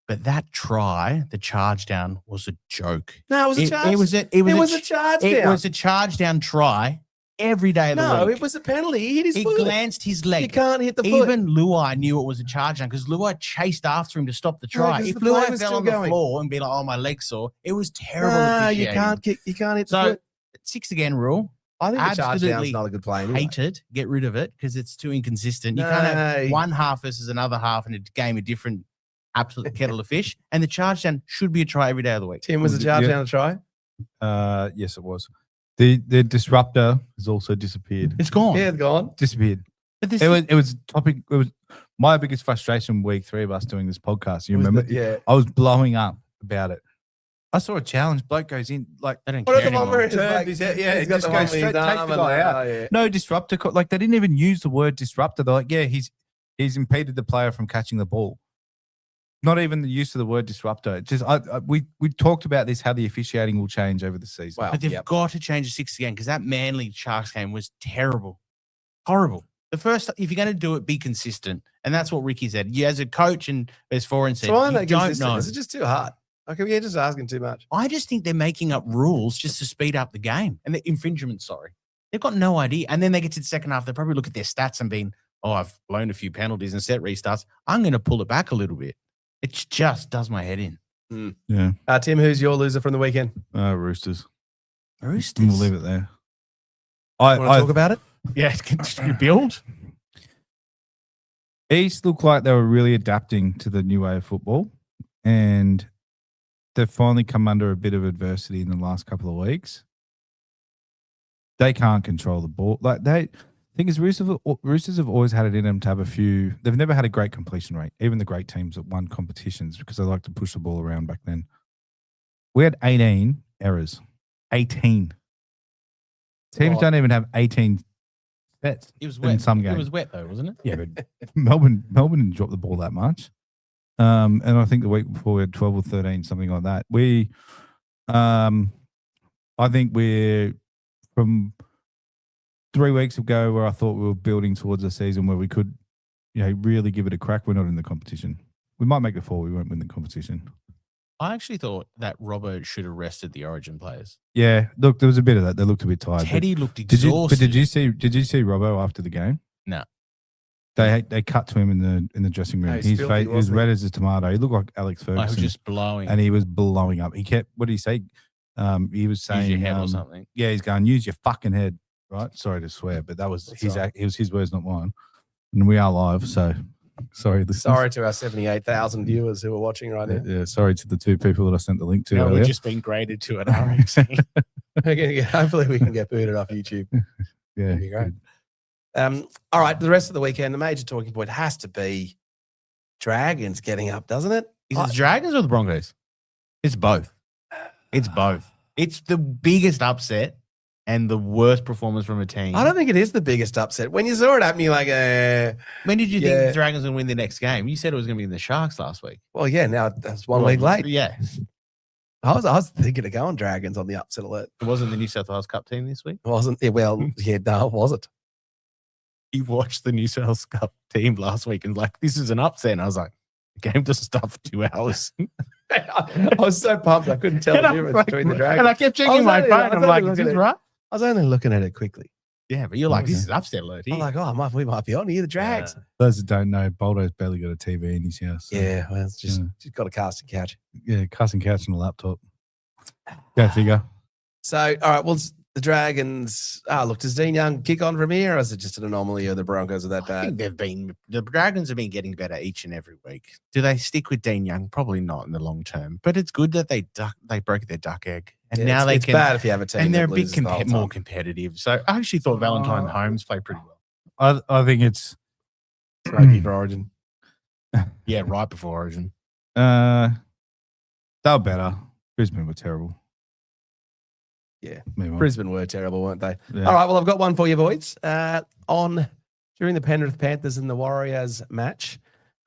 But that try, the charge down, was a joke. No, it was a charge. It was a charge down. It was a charge down try every day of the week. No, it was a penalty. He hit his He foot. glanced his leg. You can't hit the foot. Even Luai knew it was a charge down because Luai chased after him to stop the try. 'cause If the play Luai was fell still on the going. floor and be like, oh, my leg's sore, it was terrible. No, you officiating. can't hit the So, foot. 6 again rule. I think the charge down's absolutely not a good play anyway. Hate it. Get rid of it because it's too inconsistent. You No. can't have one half versus another half in a game of different absolute kettle of fish. And the charge down should be a try every day of the week. Tim, was the charge Yeah. down a try? Yes, it was. The disruptor has also disappeared. It's gone. Yeah, it's gone. Disappeared. But this It was topic. It was my biggest frustration week 3 of us doing this podcast. You remember? Yeah. I was blowing up about it. I saw a challenge. Bloke goes in like they don't What care is the one where anymore. it's Turned like, his head, yeah, he's got just the goes one with straight, his takes arm the and guy out. oh, yeah. no disruptor. Like they didn't even use the word disruptor. They're like, yeah, he's impeded the player from catching the ball. Not even the use of the word disruptor. It's just we talked about this, how the officiating will change over the season. Wow. But they've Yep. got to change the 6 again because that Manly Sharks game was terrible. Horrible. The first, if you're going to do it, be consistent. And that's what Ricky said. You, as a coach and as Foreign said, So I'm you not don't consistent. know. Is it just too hard? Okay, you're just asking too much. I just think they're making up rules just to speed up the game and the infringement. Sorry, they've got no idea. And then they get to the second half. They probably look at their stats and being, oh, I've blown a few penalties and set restarts. I'm going to pull it back a little bit. It just does my head in. Yeah. Tim, who's your loser from the weekend? Roosters. Roosters. We'll leave it there. Want to talk about it? Yeah, can you build? East looked like they were really adapting to the new way of football, and they've finally come under a bit of adversity in the last couple of weeks. They can't control the ball. Thing is, Roosters have always had it in them to have a few. They've never had a great completion rate, even the great teams that won competitions, because they like to push the ball around back then. We had 18 errors. 18. Teams don't even have 18 sets. It was wet. In some games. It was wet though, wasn't it? Yeah, but Melbourne didn't drop the ball that much. And I think the week before we had 12 or 13, something like that. I think we're from 3 weeks ago where I thought we were building towards a season where we could, really give it a crack. We're not in the competition. We might make the 4. We won't win the competition. I actually thought that Robbo should have rested the Origin players. Yeah, look, there was a bit of that. They looked a bit tired. Teddy looked exhausted. Did you see Robbo after the game? No. They cut to him in the dressing room. No, His filthy, face was red as a tomato. He looked like Alex Ferguson. He was just blowing. And he was blowing up. He kept, what did he say? He was saying, use your head or something. Yeah, he's going, use your fucking head. Right? Sorry to swear, but that was it was his words, not mine. And we are live, so sorry. Listeners. Sorry to our 78,000 viewers who are watching right now. Yeah, sorry to the 2 people that I sent the link to. No, earlier. we've just been graded to an RXC. Hopefully we can get booted off YouTube. Yeah, That'd be great. All right, the rest of the weekend, the major talking point has to be Dragons getting up, doesn't it? Is it the Dragons or the Broncos? It's both. It's both. It's the biggest upset and the worst performance from a team. I don't think it is the biggest upset. When you saw it happen, you're like, when did you think the Dragons would win the next game? You said it was going to be in the Sharks last week. well, yeah, now that's one week late. Yeah. I was thinking of going Dragons on the upset alert. It wasn't the New South Wales Cup team this week. It wasn't it? Well, yeah, no, it wasn't. He watched the New South Wales Cup team last week and like, this is an upset. And I was like, the game doesn't start for 2 hours. I was so pumped I couldn't tell the difference between the Dragons. And I kept checking my phone. I'm like, is this right? I was only looking at it quickly. Yeah, but you're like, this is upset alert here. I'm like, we might be on here, the Drags. Those that don't know, Boldo's barely got a TV in his house. So. Yeah, well, it's just got a casting couch. Yeah, casting couch and a laptop. Go figure. So, all right, well, the Dragons. Look, does Dean Young kick on from here, or is it just an anomaly or the Broncos are that I bad? think the Dragons have been getting better each and every week. Do they stick with Dean Young? Probably not in the long term, but it's good that they broke their duck egg. And Yeah, now it's bad if you have a team and they're that a bit loses the whole more time. competitive. So I actually thought Valentine Holmes played pretty well. I think it's Rugby for Origin. Yeah, right before Origin. they were better. Brisbane were terrible. Yeah, Move on. Brisbane were terrible, weren't they? Yeah. All right, well, I've got one for you, boys. During the Penrith Panthers and the Warriors match,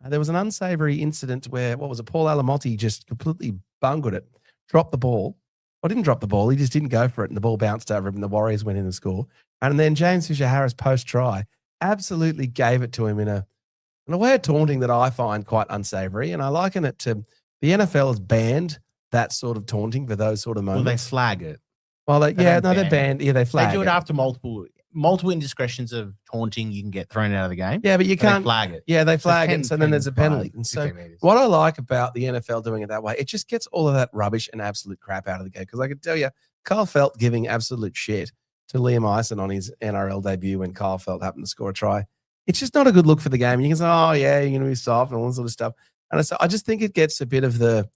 there was an unsavoury incident where, Paul Alamotti just completely bungled it, dropped the ball. Well, didn't drop the ball. He just didn't go for it, and the ball bounced over him, and the Warriors went in and scored. And then James Fisher-Harris, post-try, absolutely gave it to him in a way of taunting that I find quite unsavoury, and I liken it to the NFL has banned that sort of taunting for those sort of Well, moments. they flag it. Well, They they're don't banned. Yeah, they flag They do it it. after multiple indiscretions of taunting. You can get thrown out of the game. Yeah, but you But they can't flag it. Yeah, they flag 10, it, so then there's a 10, penalty. 5, And so 15 meters. what I like about the NFL doing it that way, it just gets all of that rubbish and absolute crap out of the game. Because I can tell you, Kyle Felt giving absolute shit to Liam Eisen on his NRL debut when Kyle Felt happened to score a try. It's just not a good look for the game. And you can say, oh, yeah, you're going to be soft and all this sort of stuff. And so I just think it gets a bit of the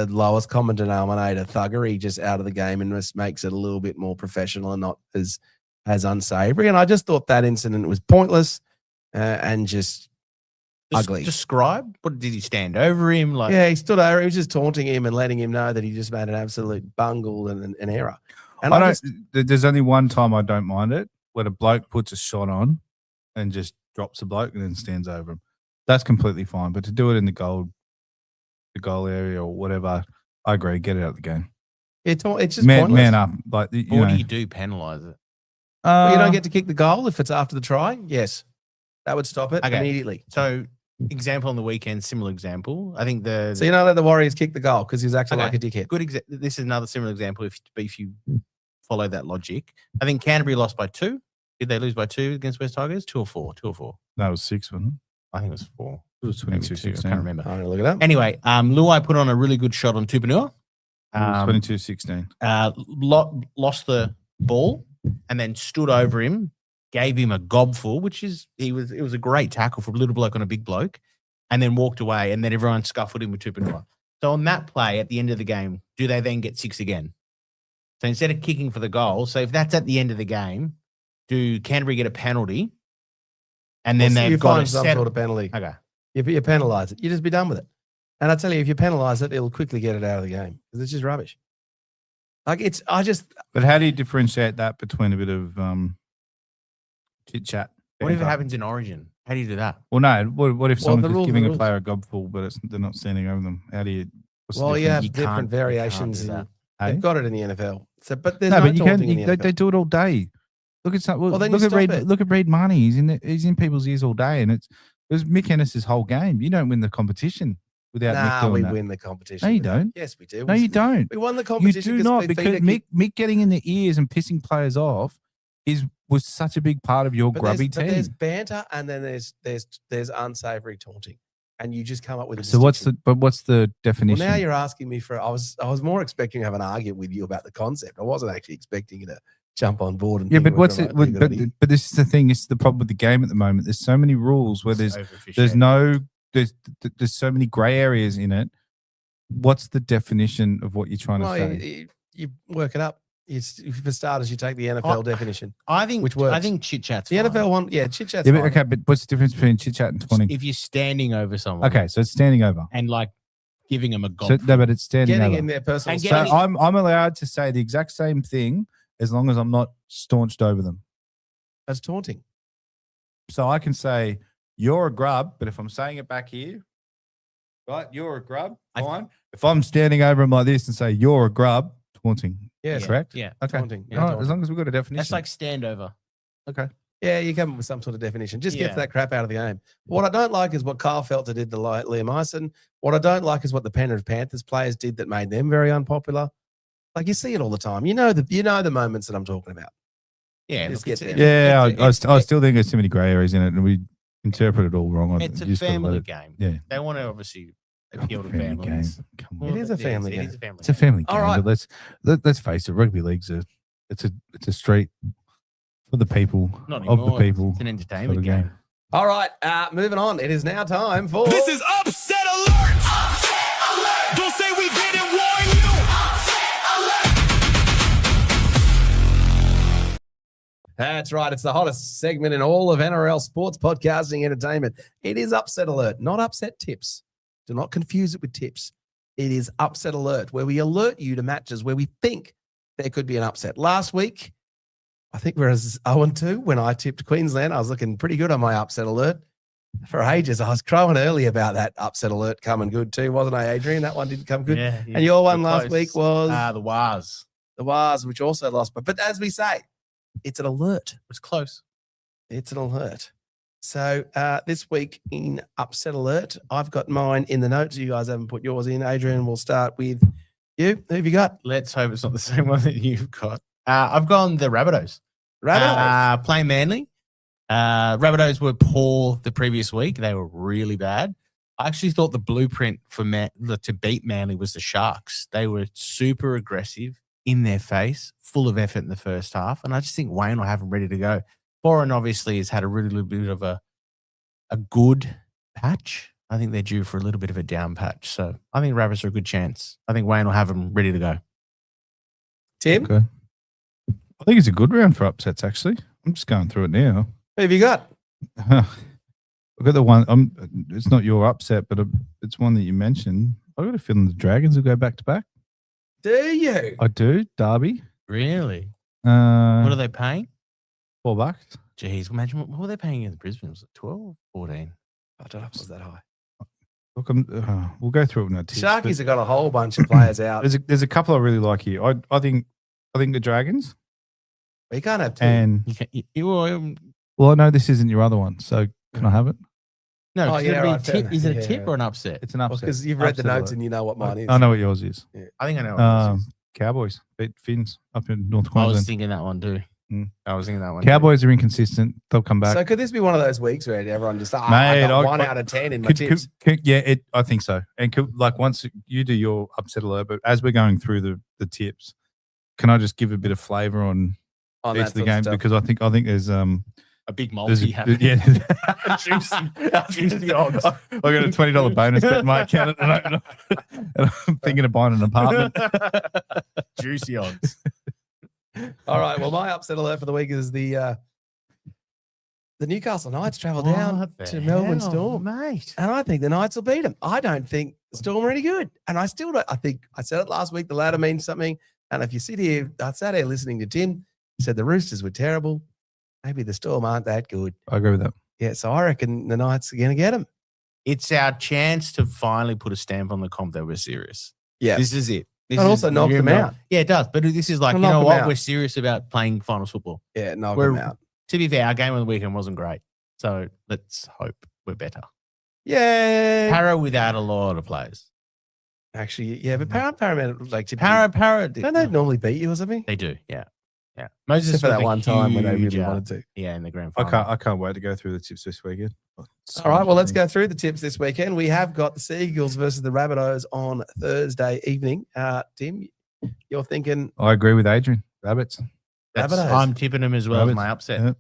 lowest common denominator thuggery just out of the game and just makes it a little bit more professional and not as unsavory. And I just thought that incident was pointless and just ugly. Describe. What did he stand over him? Like, Yeah, he stood over. He was just taunting him and letting him know that he just made an absolute bungle and an error. And there's only one time I don't mind it, when a bloke puts a shot on and just drops the bloke and then stands over him. That's completely fine. But to do it in the goal area or whatever, I agree. Get it out of the game. it's just Man pointless. up. Like what do you do? Penalise it. Well, you don't get to kick the goal if it's after the try. Yes, that would stop it Okay. immediately. So, example on the weekend, similar example. I think So you don't let the Warriors kick the goal because he's acting Okay. like a dickhead. good. This is another similar example. If you follow that logic, I think Canterbury lost by 2. Did they lose by 2 against West Tigers? 2 or 4? 2 or 4? That was 6, wasn't I think it was 4. It was Maybe 22-16. 2. I can't remember. I'm going to look it up. Anyway, Luai put on a really good shot on Tupanua. It was 22-16. Lost the ball and then stood over him, gave him a gobful, it was a great tackle for a little bloke on a big bloke, and then walked away, and then everyone scuffled him with Tupanua. So on that play at the end of the game, do they then get 6 again? So instead of kicking for the goal, so if that's at the end of the game, do Canterbury get a penalty? And then they've got some sort of penalty. Okay. You penalise it. You just be done with it. And I tell you, if you penalise it, it'll quickly get it out of the game because it's just rubbish. But how do you differentiate that between a bit of chit chat? What if it happens in Origin? How do you do that? Well, no. What if someone's just giving a rules. player a gobful, but they're not standing over them? How do you? Well, you have You different can't- variations. you can't do They've Hey? got it in the NFL. So, but there's No, no, but you taunting can. in the NFL. They do it all day. Look at some. Well, then look you at stop Reed. it. Look at Reed Marnie. He's in people's ears all day, and it was Mick Ennis's whole game. You don't win the competition without Mick doing we that. win the competition. No, you don't. Yes, we do. No, you don't. We won the You competition. do not, we because beat a kid- Mick getting in the ears and pissing players off was such a big part of your but grubby there's, but there's team. banter and then there's unsavory taunting, and you just come up with a So what's distinction. the definition? Well, now you're asking me for. I was more expecting to have an argument with you about the concept. I wasn't actually expecting you to jump on board and yeah, think but we're what's gonna it? make a good idea. But this is the thing. It's the problem with the game at the moment. There's so many rules where there's so many grey areas in it. What's the definition of what you're trying to Well, say? you work it up. For starters, you take the NFL definition. I think Which works. I think chit chat's The fine. NFL one, chit chat's Yeah, but, fine. okay, but what's the difference between chit chat and taunting? If you're standing over someone, Okay, so it's standing over. and like giving them a goal. So, no, but it's standing Getting over. in their personal And So space. getting- I'm allowed to say the exact same thing as long as I'm not staunched over them. That's taunting. So I can say you're a grub, but if I'm saying it back here, right, you're a grub, fine. If I'm standing over him like this and say you're a grub, taunting. Yes, Correct? Yeah, Okay. taunting. All right, as long as we've got a definition. that's like standover. okay. Yeah, you come up with some sort of definition. Just Yeah. gets that crap out of the game. What I don't like is what Kyle Felter did to Liam Eisen. What I don't like is what the Penrith Panthers players did that made them very unpopular. Like you see it all the time. You know the moments that I'm talking about. Yeah, Just look, get it's- there. Yeah, I still think there's too many grey areas in it, and we interpret it all wrong. it's You a just gotta let family it- game. Yeah. They want to obviously appeal to Family game. families. Come Well, on. It is a family It is game. a family. It's a family All game, right. but let's face it, rugby league's it's a street for the people Not of the anymore. people. It's an sort entertainment of game. All right, moving on. It is now time for. This is upset alert. Upset alert. Don't say we didn't warn you. Upset alert. That's right. It's the hottest segment in all of NRL sports podcasting entertainment. It is upset alert, not upset tips. Do not confuse it with tips. It is upset alert, where we alert you to matches where we think there could be an upset. Last week, I think we were 0-2 when I tipped Queensland. I was looking pretty good on my upset alert. For ages, I was crowing early about that upset alert coming good too, wasn't I, Adrian? That one didn't come good. Yeah, And your one you're last close. week was The Wars. the Wars, which also lost. But as we say, it's an alert. It was close. It's an alert. So this week in Upset Alert, I've got mine in the notes. You guys haven't put yours in. Adrian, we'll start with you. Who have you got? Let's hope it's not the same one that you've got. I've gone the Rabbitohs. Rabbitohs. Playing Manly. Rabbitohs were poor the previous week. They were really bad. I actually thought the blueprint for to beat Manly was the Sharks. They were super aggressive, in their face, full of effort in the first half. And I just think Wayne will have them ready to go. Foreign obviously has had a really little bit of a good patch. I think they're due for a little bit of a down patch. So I think Rabbits are a good chance. I think Wayne will have them ready to go. Tim, Okay. I think it's a good round for upsets, actually. I'm just going through it now. who have you got? I've got the one. It's not your upset, but it's one that you mentioned. I've got a feeling the Dragons will go back to back. Do you? I do. Derby. Really? What are they paying? $4. Jeez, imagine what were they paying against Brisbane? Was it 12 or 14? I don't know if it was that high. Look, we'll go through it in our tips, Sharkies but have got a whole bunch of players out. There's a couple I really like here. I think the Dragons We can't have two. and You can, well, I know this isn't your other one, so can I have it? no, Oh, 'cause yeah, it'd be a right, fair tip. enough. Is it a Yeah, tip yeah. or an upset? It's an upset. Because you've read the Upset notes alert. and you know what mine is. I know what yours is. I think I know what this is. Cowboys beat Finns up in North I was Queensland. thinking that one too. I was thinking that one. Cowboys are inconsistent. They'll come back. So could this be one of those weeks where everyone just, I Mate, got I- 1 I- out of 10 in my tips? I think so. And once you do your upset alert, but as we're going through the tips, can I just give a bit of flavour on On each that of the sort of games? stuff. Because I think there's a big there's multi happening. Juicy odds. I got a $20 bonus bet in my account, and I'm thinking of buying an apartment. Juicy odds. All right. Well, my upset alert for the week is the Newcastle Knights travel down What the to Melbourne hell, Storm. mate. And I think the Knights will beat them. I don't think the Storm are any good. And I still don't. I think I said it last week. The ladder means something. And if you sit here, I sat here listening to Tim, he said the Roosters were terrible. Maybe the Storm aren't that good. I agree with that. Yeah. So I reckon the Knights are going to get them. It's our chance to finally put a stamp on the comp that we're serious. Yeah. This is it. This And is also knock them out. Yeah, it does. But this is like, It'll you know knock them what? out. We're serious about playing finals football. Yeah. Knock We're- them out. To be fair, our game on the weekend wasn't great. So let's hope we're better. Yeah. Para without a lot of players. Actually, yeah. But Parramatta, like, Para don't they normally beat you or something? They do, yeah. Yeah. Moses Except for was that a one time when they huge, really wanted to. Yeah, in the grand I final. can't wait to go through the tips this weekend. All right, well, let's go through the tips this weekend. We have got the Seagulls versus the Rabbitohs on Thursday evening. Tim, you're thinking I agree with Adrian. Rabbits. Rabbitohs. I'm tipping them as well Rabbits. as my upset. Yeah.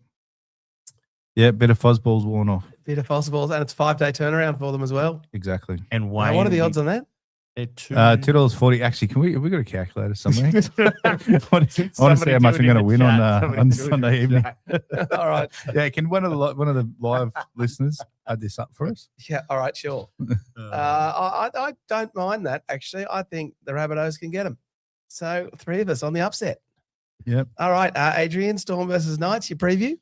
Yeah, bit of fuzzballs worn off. a bit of possibles, and it's 5-day turnaround for them as well. Exactly. And Now, Wayne, what are the odds on that? They're two. $2.40. Actually, have we got a calculator somewhere? I want to see how much I'm going to win on Sunday evening. All right. Yeah, can one of the live listeners add this up for us? Yeah, all right, sure. I don't mind that, actually. I think the Rabbitohs can get them. So 3 of us on the upset. Yep. All right, Adrian, Storm versus Knights, your preview?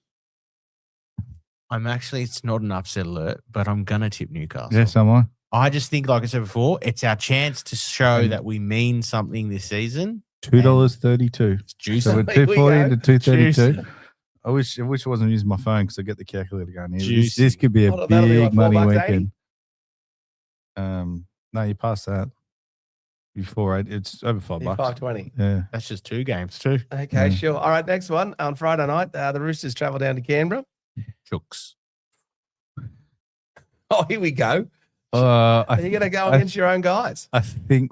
It's not an upset alert, but I'm going to tip Newcastle. Yes, am I? I just think, like I said before, it's our chance to show that we mean something this season. $2.32. It's juicy. So we're Here we 240 go. to 232. Juicy. I wish I wasn't using my phone because I get the calculator going here. Juicy. This could be a That'll be big like money $4.80. weekend. No, you passed that. Before it's over $5. 520. Yeah. That's just 2 games too. Okay, Mm. sure. All right, next one. On Friday night, the Roosters travel down to Canberra. Chooks. Oh, here we go. I Are you going to go I- against your own guys? think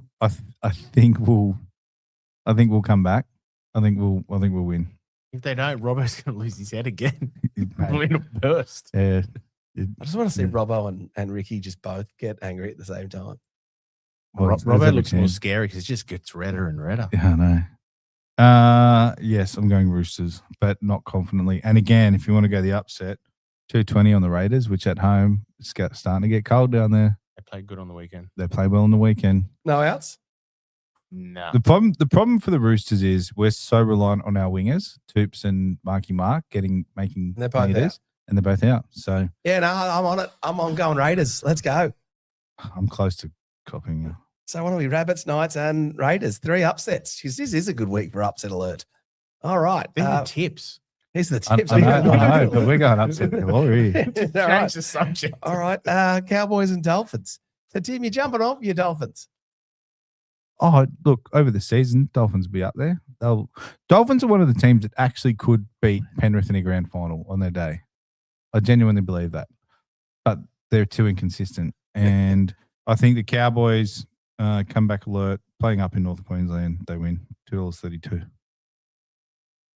we'll come back. I think we'll win. If they don't, Robbo's going to lose his head again. Mate. In a burst. Yeah. I just want to see Yeah. Robbo and Ricky just both get angry at the same time. Well, there's Robbo every looks more chance. scary because it just gets redder and redder. Yeah, I know. Yes, I'm going Roosters, but not confidently. And again, if you want to go the upset, 220 on the Raiders, which at home it's starting to get cold down there. They played good on the weekend. They play well on the weekend. No outs? No. The problem for the Roosters is we're so reliant on our wingers, Toops and Marky Mark, making They're both meters, out. and they're both out. So Yeah, no, I'm on it. I'm on going Raiders. Let's go. I'm close to copying you. So what are we? Rabbits, Knights, and Raiders. 3 upsets. Jeez, this is a good week for upset alert. All right. These are tips. These are the I tips. know, but we're going upset there. What are we? All Change right. the subject. All right. Cowboys and Dolphins. So, Tim, you're jumping off your Dolphins. Oh, look, over the season, Dolphins will be up there. Dolphins are one of the teams that actually could beat Penrith in a grand final on their day. I genuinely believe that. But they're too inconsistent. And I think the Cowboys come back alert, playing up in North Queensland, they win $2.32.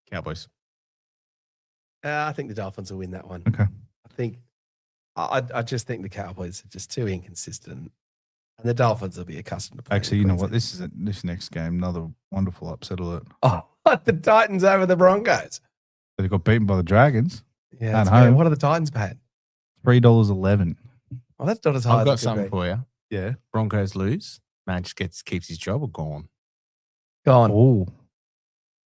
Cowboys. I think the Dolphins will win that one. Okay. I just think the Cowboys are just too inconsistent. And the Dolphins will be accustomed to playing. Actually, in you know what? Queensland. This next game, another wonderful upset alert. Oh, the Titans over the Broncos. They got beaten by the Dragons. Yeah, At that's fair. home. What are the Titans paying? $3.11. Oh, that's not as high I've got as it could something be. for you. Yeah. Broncos lose. Man just keeps his job or gone. Gone. Oh.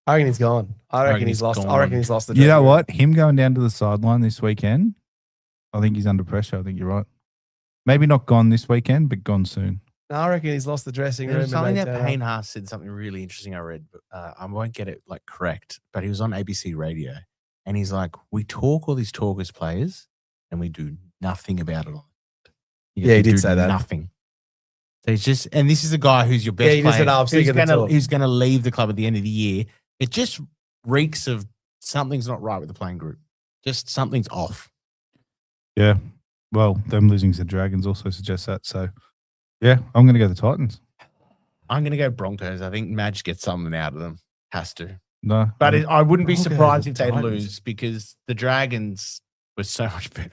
I reckon he's gone. I reckon he's lost. I gone. reckon he's lost the You know dressing room. what? Him going down to the sideline this weekend, I think he's under pressure. I think you're right. Maybe not gone this weekend, but gone soon. No, I reckon he's lost the dressing There room. was and something they that turn up. Payne Haas said something really interesting I read, but I won't get it like correct, but he was on ABC radio and he's like, we talk all these talk as players and we do nothing about it. Yeah, he "We did do say that. Nothing. So he's just, and this is a guy who's your best Yeah, he just player, said, "I'm sick of the talk." who's going to leave the club at the end of the year. It just reeks of something's not right with the playing group. Just something's off. Yeah. Well, them losing to the Dragons also suggests that. So, yeah, I'm going to go the Titans. I'm going to go Broncos. I think Madge gets something out of them. Has to. No. But I wouldn't be Broncos surprised and if they Titans. lose because the Dragons were so much better.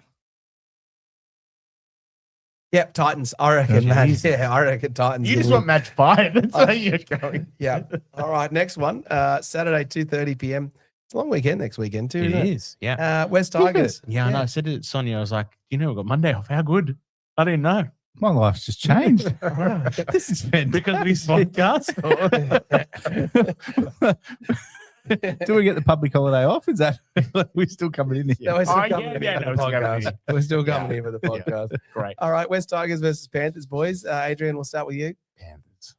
Yep, Titans. I reckon, That's man. easy. Yeah, I reckon Titans. You will just win. want match 5. That's where you're going. Yeah. All right, next one. Saturday, 2:30 p.m. It's a long weekend next weekend, too, It isn't it? is. Yeah. West Tigers. Yeah, I know. I said to Sonia, I was like, we've got Monday off. How good? I didn't know. My life's just changed. This is fantastic. Because of this podcast. Do we get the public holiday off? Is that we're still coming in here? No, we're still Oh, coming in yeah, for no, the it's coming podcast. in. We're still coming in for the podcast. Great. All right, West Tigers versus Panthers, boys. Adrian, we'll start with you. Panthers.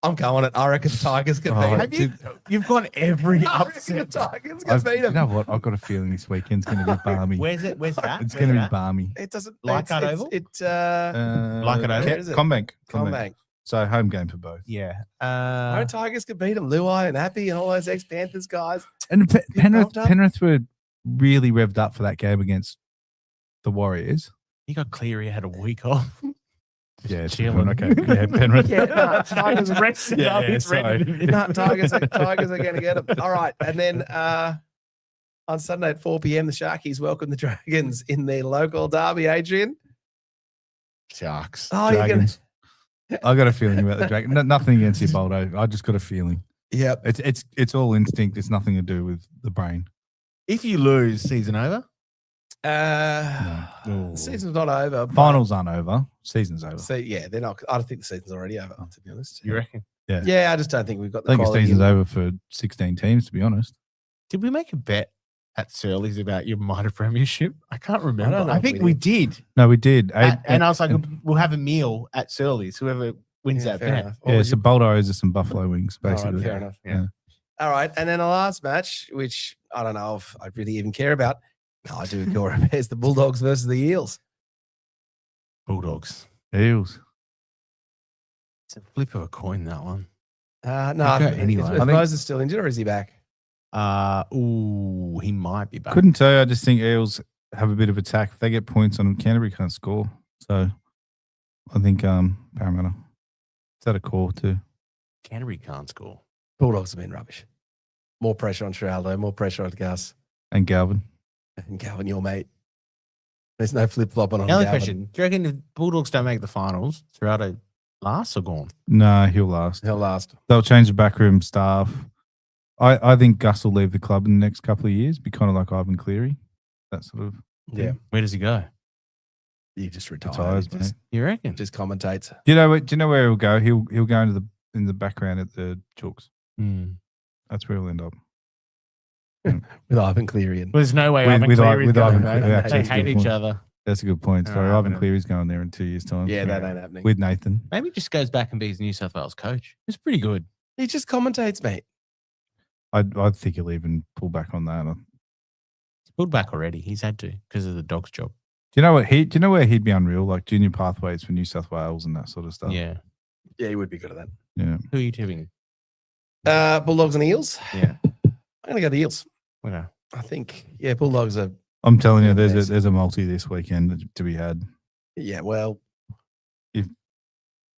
I'm going it. I reckon Tigers can Oh, beat them. You've got every I reckon the upset. Tigers can beat You them. know what? I've got a feeling this weekend's going to be balmy. Where's that? It's going to be balmy. It doesn't Leichhardt it's- Oval? Like it over? Where is it? Combank. Combank. So home game for both. Yeah. No Tigers can beat them. Luai and Happy and all those ex-Panthers guys. And Penrith, pumped up? Penrith were really revved up for that game against the Warriors. You got Cleary had a week off. Yeah, it's Chilling. okay. Yeah, Penrith. Yeah, no, Tigers are rested Yeah, up. yeah, It's ready. sorry. No, Tigers are going to get them. All right. And then on Sunday at 4 p.m., the Sharkies welcome the Dragons in their local derby, Adrian. Sharks. Oh, you're going Dragons. I got a feeling about the Dragons. Nothing against you, Boldo. I just got a feeling. to. Yep. It's all instinct. It's nothing to do with the brain. If you lose, season over. No. The season's not over. but- Finals aren't over. Season's over. So, yeah, they're not. I don't think the season's already over, to be honest. You reckon? Yeah, I just don't think we've got I the think the quality. season's over for 16 teams, to be honest. Did we make a bet at Surly's about your minor premiership? I can't remember. know I if think we we did. No, we did. And I was like, we'll have a meal at Surly's. Whoever wins Yeah, that fair bet. enough. What Yeah, was so your- Boldo owes us some buffalo wings, All right, basically. fair enough. Yeah. All right. And then the last match, which I don't know if I really even care about. No, I do care about. It's the Bulldogs versus the Eels. Bulldogs. Eels. It's a flip of a coin, that one. No, Okay, anyway. Is I think- Moses still injured or is he back? He might be back. Couldn't tell you. I just think Eels have a bit of attack. If they get points on them, Canterbury can't score. So I think Parramatta. Is that a call too? Canterbury can't score. Bulldogs have been rubbish. More pressure on Sheraldo, more pressure on Gus. And Galvin. And Calvin, your mate. There's no flip-flopping on Another Galvin. question. Do you reckon if Bulldogs don't make the finals, Serrato lasts or gone? No, he'll last. He'll last. They'll change the backroom staff. I think Gus will leave the club in the next couple of years, be kind of like Ivan Cleary. That sort of Yeah. Where does he go? You just retire. retires, You mate. You reckon? just commentates. Do you know where he'll go? He'll go in the background at the Chooks. That's where he'll end up. With Ivan Cleary and Well, there's no way With- Ivan with Cleary's with going Ivan there. Cleary, actually, They that's a hate good each point. other. That's a good point. Sorry, Oh, Ivan no. Cleary's going there in 2 years' time. yeah, that ain't happening. With Nathan. Maybe he just goes back and be his New South Wales coach. It's pretty good. He just commentates, mate. I think he'll even pull back on that. Do He's pulled back already. He's had to because of the Dogs job. you know what? Do you know where he'd be unreal? Like junior pathways for New South Wales and that sort of stuff. Yeah. Yeah, he would be good at that. Yeah. Who are you tipping? Bulldogs and Eels. Yeah. I'm gonna go the Eels. Okay. I think. Yeah, Bulldogs are. I'm telling you, Yeah, there's a multi this weekend to be had. Yeah, well. If-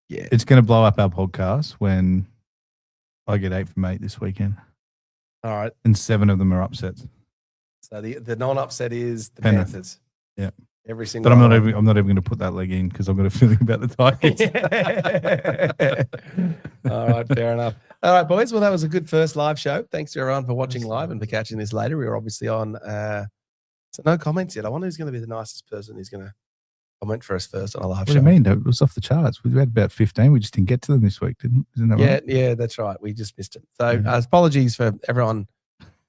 Yeah. It's going to blow up our podcast when I get 8 from 8 this weekend, All right. and 7 of them are upsets. So the non-upset is the Penrith. Panthers. Yeah. Every single. But I'm not one. even going to put that leg in because I've got a feeling about the Tigers. All right, fair enough. All right, boys. Well, that was a good first live show. Thanks to everyone for watching live and for catching this later. We were obviously on. So no comments yet. I wonder who's going to be the nicest person who's going to comment for us first on a live What do show. you mean? It was off the charts. We had about 15. We just didn't get to them this week, isn't that Yeah, right? yeah, that's right. We just missed it. So Yeah. apologies for everyone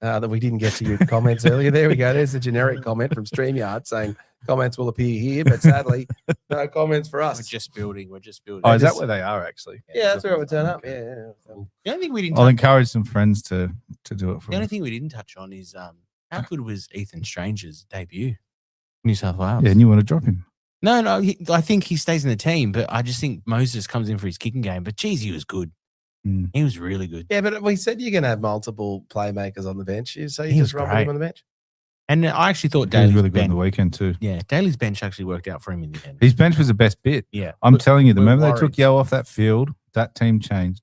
that we didn't get to your comments earlier. There we go. There's a generic comment from StreamYard saying comments will appear here, but sadly, no comments for We're us. just building. We're just building. Oh, is that just- where they are actually? Yeah, that's where it would turn up. Yeah. The only thing we didn't I'll touch, encourage some friends to do it for the only us. thing we didn't touch on is how good was Ethan Strange's debut? New South Wales. Yeah, and you want to drop him. No, I think he stays in the team, but I just think Moses comes in for his kicking game. But geez, he was good. He was really good. Yeah, but we said you're going to have multiple playmakers on the bench. So you He just was run with great. him on the bench. And I actually thought He was Daly's really good on bench. the weekend too. Yeah, Daly's bench actually worked out for him in the end. His bench was the best bit. Yeah. I'm telling you, the we're moment they worried. took Yeo off that field, that team changed.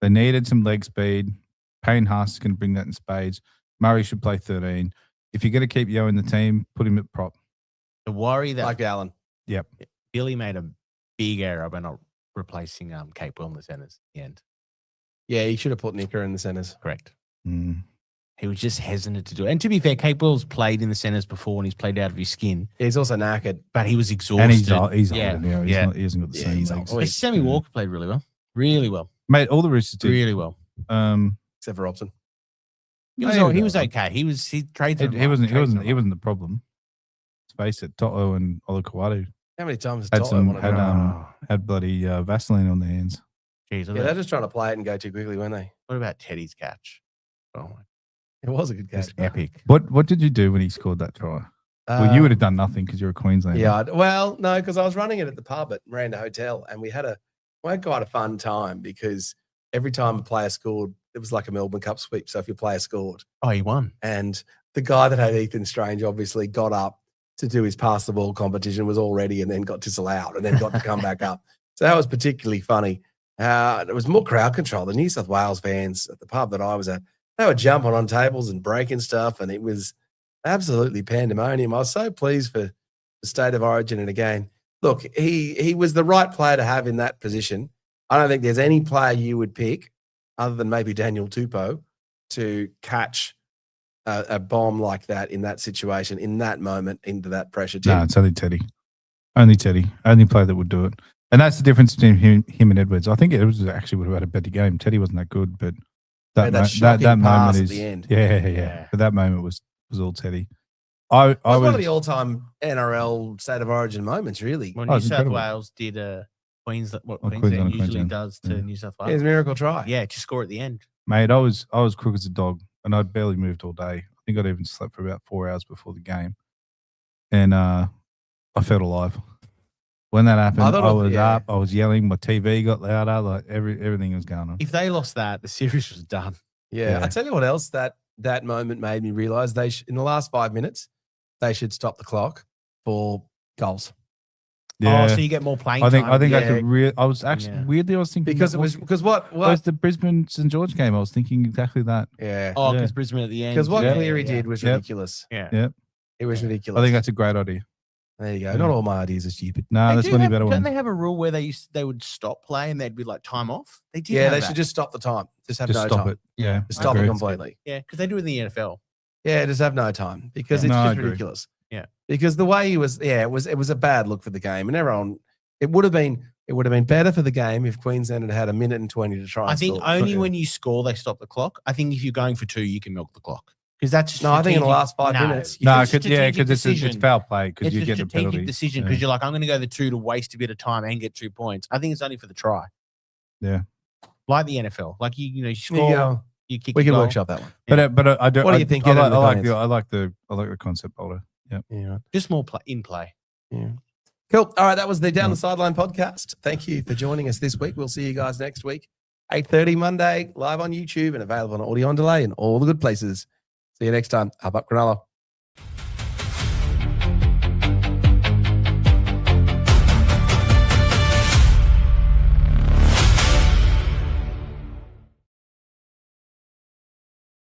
They needed some leg speed. Payne Haas is going to bring that in spades. Murray should play 13. If you're going to keep Yeo in the team, put him at prop. The worry that Like Allen. Yep. Billy made a big error by not replacing Kate Will in the centres in the end. Yeah, he should have put Nicker in the centres. Correct. Mm. He was just hesitant to do it. And to be fair, Kate Will's played in the centres before and he's played out of his skin, Yeah, he's also knackered. but he was exhausted. And he's old yeah. now. Yeah. He hasn't got the Yeah, same he's legs. old. But Sammy Walker played really well. Really well. Mate, all the Roosters did. Really well. Except for Robson. He No, was, he he was was okay. He traded. he wasn't the problem. Let's face it, Toto and Olakawadu How many times has had Toto some won a had bloody Vaseline on their hands. Jeez, Yeah, they're just trying to play it and go too quickly, weren't they? what about Teddy's catch? Oh, my. It was a good catch. It's epic. What did you do when he scored that try? Well, you would have done nothing because you're a Queenslander. Yeah, no, because I was running it at the pub at Miranda Hotel, and we had quite a fun time because every time a player scored, it was like a Melbourne Cup sweep. So if your player scored, Oh, he won. and the guy that had Ethan Strange obviously got up to do his pass the ball competition, was all ready, and then got disallowed, and then got to come back up. So that was particularly funny. There was more crowd control. The New South Wales fans at the pub that I was at, they were jumping on tables and breaking stuff, and it was absolutely pandemonium. I was so pleased for the State of Origin. And again, look, he was the right player to have in that position. I don't think there's any player you would pick other than maybe Daniel Tupou to catch a bomb like that in that situation, in that moment, into that pressure. No, it's only Teddy. Only Teddy. Only player that would do it. And that's the difference between him and Edwards. I think Edwards actually would have had a better game. Teddy wasn't that good, but that shocking moment pass is at the end. Yeah. But that moment was all Teddy. It was one of the all-time NRL State of Origin moments, really. Well, Oh, New it's South incredible. Wales did Queensland, what Queensland Queensland and usually Queensland. does to Yeah. New South His Wales. miracle try. Yeah, to score at the end. Mate, I was crook as a dog, and I'd barely moved all day. I think I'd even slept for about 4 hours before the game, and I felt alive. When that happened, I was up. I was yelling. My TV got louder. Like everything was going on. If they lost that, the series was done. Yeah. Yeah. I tell you what else that moment made me realize in the last 5 minutes, they should stop the clock for goals. Yeah, Oh, so you get more playing I think time. that's yeah. a real. I was actually Yeah. weirdly, I was thinking Because that it was what was the Brisbane St George game. I was thinking exactly that. yeah. Oh, Yeah. because Brisbane at the end. Because what Yeah. Cleary did was Yep. ridiculous. Yeah. Yep. It was ridiculous. I think that's a great idea. there you go. Yeah. Not all my ideas are stupid. No, They that's do one of have- the better Don't ones. they have a rule where they would stop play and they'd be like time off? They did. Yeah, have they that. should just stop the time. Just have Just no stop time. it. Yeah, Just I stop it agree. completely. Yeah, because they do it in the NFL. Yeah, just have no time because Yeah. it's No, I just agree. ridiculous. Yeah. Because the way he was, it was a bad look for the game, and everyone. It would have been better for the game if Queensland had had a minute and 20 to try. I and think score. only when you score they stop the clock. I think if you're going for 2, you can milk the clock because that's No, I think in the strategic- last 5 No. minutes. No, It's a because strategic it's decision. foul play because It's you a get a strategic penalty. decision Yeah. because you're like, I'm going to go the 2 to waste a bit of time and get 2 points. I think it's only for the try. Yeah. Like the NFL, like you There score, you go. you kick. We the can goal. workshop that one. But I don't. What do you think? I Get it in the like comments. I like the concept, Boulder. Yeah. Yeah. Just more in play. Yeah. Cool. All right. That was the Down the Sideline podcast. Thank you for joining us this week. We'll see you guys next week. 8:30 Monday, live on YouTube and available on audio on delay in all the good places. See you next time. Up Cronulla.